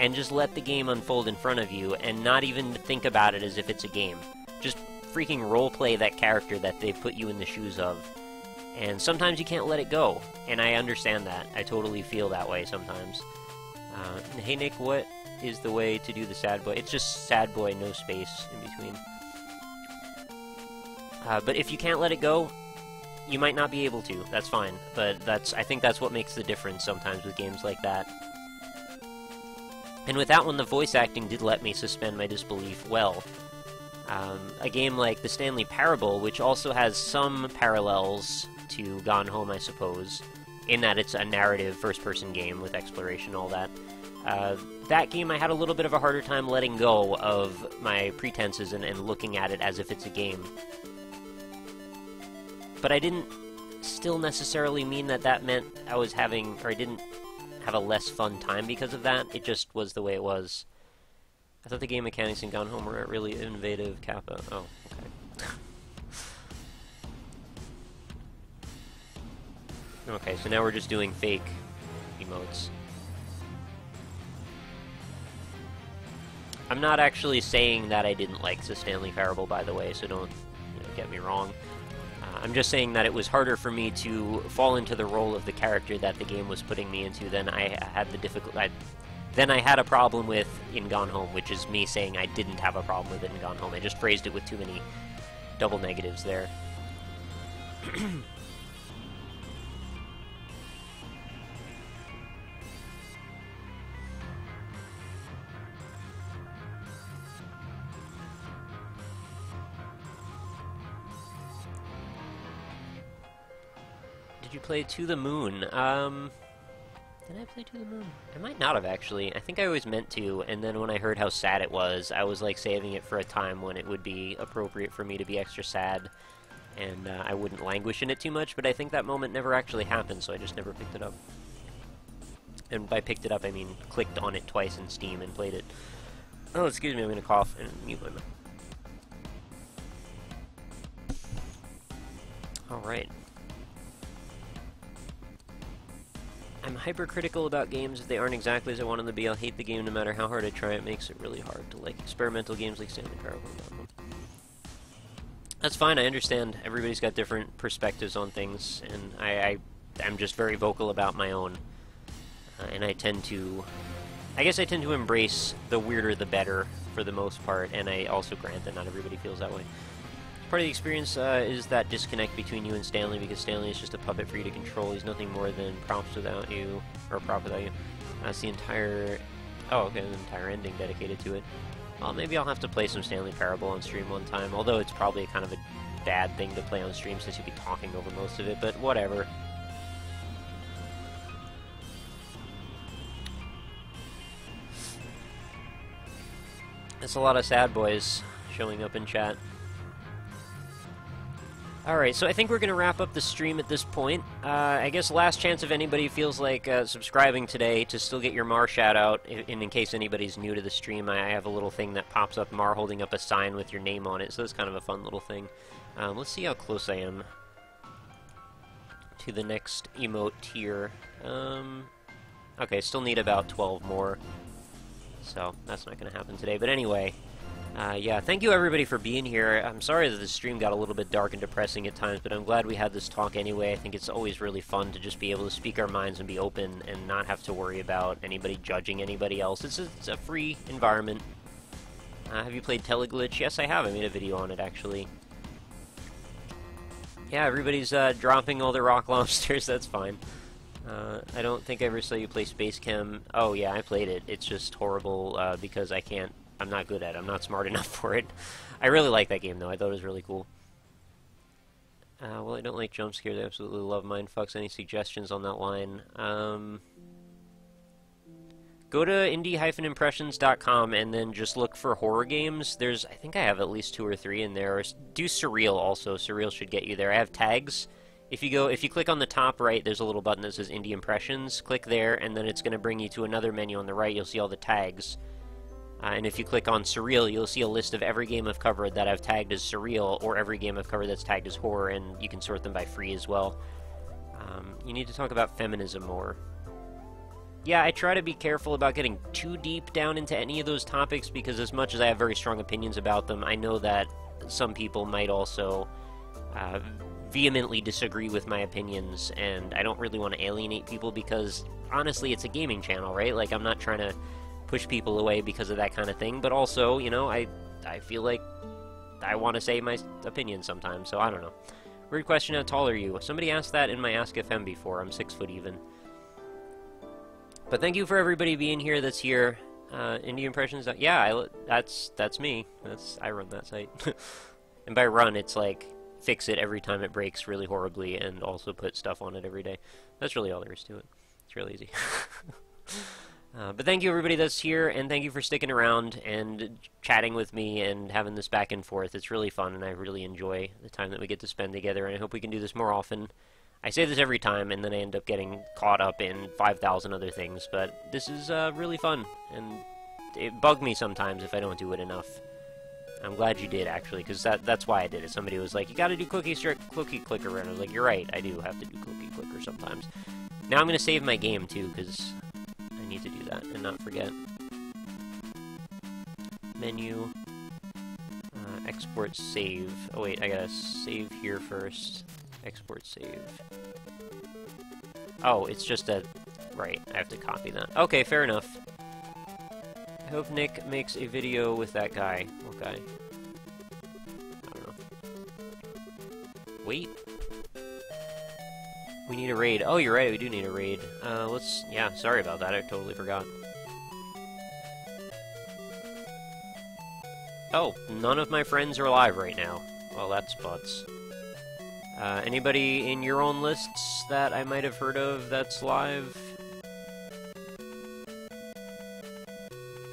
and just let the game unfold in front of you, and not even think about it as if it's a game. Just freaking roleplay that character that they put you in the shoes of. And sometimes you can't let it go, and I understand that. I totally feel that way sometimes. Hey Nick, what is the way to do the sad boy. It's just sad boy, no space in between. But if you can't let it go, you might not be able to. That's fine. But I think that's what makes the difference sometimes with games like that. And with that one, the voice acting did let me suspend my disbelief well. A game like The Stanley Parable, which also has some parallels to Gone Home, I suppose, in that it's a narrative first-person game with exploration and all that. That game I had a little bit of a harder time letting go of my pretenses and looking at it as if it's a game. But I didn't still necessarily mean that that meant I was having, or I didn't have a less fun time because of that. It just was the way it was. I thought the game mechanics in Gone Home were really innovative. Kappa. Oh, okay. Okay, so now we're just doing fake emotes. I'm not actually saying that I didn't like the Stanley Parable, by the way, so don't get me wrong. I'm just saying that it was harder for me to fall into the role of the character that the game was putting me into than I had than I had a problem with in Gone Home, which is me saying I didn't have a problem with it in Gone Home. I just phrased it with too many double negatives there. Did you play To the Moon? Did I play To the Moon? I might not have, actually. I think I always meant to, and then when I heard how sad it was, I was, like, saving it for a time when it would be appropriate for me to be extra sad, and I wouldn't languish in it too much, but I think that moment never actually happened, so I just never picked it up. And by picked it up, I mean clicked on it twice in Steam and played it. Oh, excuse me, I'm gonna cough and mute my mouth. Alright. I'm hypercritical about games if they aren't exactly as I want them to be. I'll hate the game no matter how hard I try. It makes it really hard to like experimental games like Stanley Parable. That's fine, I understand. Everybody's got different perspectives on things, and I'm just very vocal about my own. And I tend to embrace the weirder the better for the most part, and I also grant that not everybody feels that way. Part of the experience is that disconnect between you and Stanley, because Stanley is just a puppet for you to control. He's nothing more than props without you, or a prop without you. That's the entire... Oh, okay, the entire ending dedicated to it. Well, maybe I'll have to play some Stanley Parable on stream one time, although it's probably kind of a bad thing to play on stream since you'd be talking over most of it, but whatever. That's a lot of sad boys showing up in chat. Alright, so I think we're going to wrap up the stream at this point. I guess last chance if anybody feels like subscribing today to still get your Mar shout-out, in case anybody's new to the stream, I have a little thing that pops up, Mar holding up a sign with your name on it, so that's kind of a fun little thing. Let's see how close I am to the next emote tier. Okay, still need about 12 more, so that's not going to happen today, but anyway... yeah, thank you everybody for being here. I'm sorry that the stream got a little bit dark and depressing at times, but I'm glad we had this talk anyway. I think it's always really fun to just be able to speak our minds and be open and not have to worry about anybody judging anybody else. It's a free environment. Have you played Teleglitch? Yes, I have. I made a video on it, actually. Yeah, everybody's dropping all their rock lobsters. That's fine. I don't think I ever saw you play Space Chem. Oh, yeah, I played it. It's just horrible because I'm not good at it. I'm not smart enough for it. I really like that game, though. I thought it was really cool. Well, I don't like jump scares. I absolutely love mindfucks. Any suggestions on that line? Go to indie-impressions.com and then just look for horror games. I think I have at least 2 or 3 in there. Do Surreal also. Surreal should get you there. I have tags. If you click on the top right, there's a little button that says Indie Impressions. Click there, and then it's going to bring you to another menu on the right. You'll see all the tags. And if you click on Surreal, you'll see a list of every game I've covered that I've tagged as Surreal, or every game I've covered that's tagged as Horror, and you can sort them by free as well. You need to talk about feminism more. Yeah, I try to be careful about getting too deep down into any of those topics, because as much as I have very strong opinions about them, I know that some people might also vehemently disagree with my opinions, and I don't really want to alienate people, because honestly, it's a gaming channel, right? Like, I'm not trying to push people away because of that kind of thing, but also, you know, I feel like I want to say my opinion sometimes, so I don't know. Weird question, how tall are you? Somebody asked that in my Ask FM before. I'm 6 foot even. But thank you for everybody being here that's here. Indie Impressions, yeah, that's me. I run that site. And by run, it's like fix it every time it breaks really horribly and also put stuff on it every day. That's really all there is to it. It's real easy. But thank you everybody that's here, and thank you for sticking around and chatting with me and having this back and forth. It's really fun, and I really enjoy the time that we get to spend together, and I hope we can do this more often. I say this every time, and then I end up getting caught up in 5,000 other things, but this is really fun, and it bugs me sometimes if I don't do it enough. I'm glad you did, actually, because that's why I did it. Somebody was like, you gotta do cookie clicker, and I was like, you're right, I do have to do cookie clicker sometimes. Now I'm gonna save my game, too, because I need to do that and not forget. Menu, export save. Oh wait, I gotta save here first. Export save. Oh, it's just a... Right, I have to copy that. Okay, fair enough. I hope Nick makes a video with that guy. What guy? I don't know. Wait. We need a raid. Oh, you're right, we do need a raid. Yeah, sorry about that, I totally forgot. Oh, none of my friends are alive right now. Well, that's butts. Anybody in your own lists that I might have heard of that's live?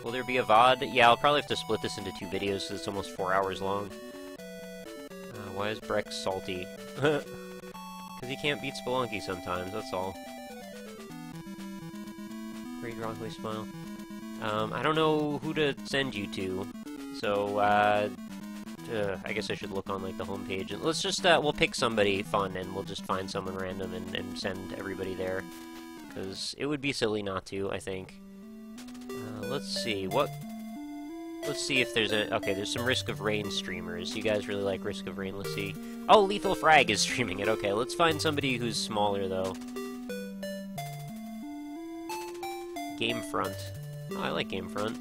Will there be a VOD? Yeah, I'll probably have to split this into 2 videos, so it's almost 4 hours long. Why is Breck salty? Because he can't beat Spelunky sometimes, that's all. Great RockLeeSmile. I don't know who to send you to, so, I guess I should look on, like, the homepage. And let's just, we'll pick somebody fun, and we'll just find someone random and send everybody there. Because it would be silly not to, I think. Let's see, let's see if there's okay, there's some Risk of Rain streamers. You guys really like Risk of Rain, let's see. Oh, Lethal Frag is streaming it, okay, let's find somebody who's smaller, though. Gamefront. Oh, I like Gamefront.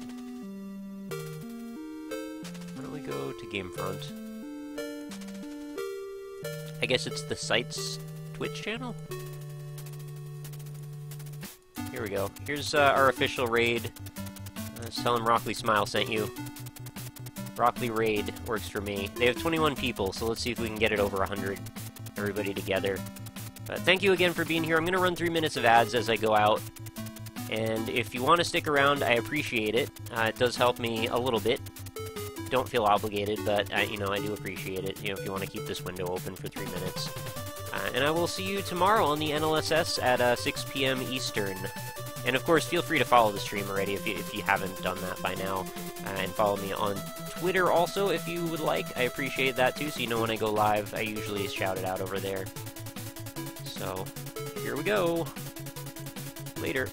Why don't we go to Gamefront? I guess it's the site's Twitch channel? Here we go. Here's our official raid. Let's tell him RockLeeSmile sent you. Rocklee Raid works for me. They have 21 people, so let's see if we can get it over 100. Everybody together. But thank you again for being here. I'm going to run 3 minutes of ads as I go out. And if you want to stick around, I appreciate it. It does help me a little bit. Don't feel obligated, but you know, I do appreciate it. You know, if you want to keep this window open for 3 minutes. And I will see you tomorrow on the NLSS at 6 p.m. Eastern. And of course, feel free to follow the stream already if you haven't done that by now. And follow me on Twitter also if you would like. I appreciate that too, so you know when I go live, I usually shout it out over there. So, here we go. Later.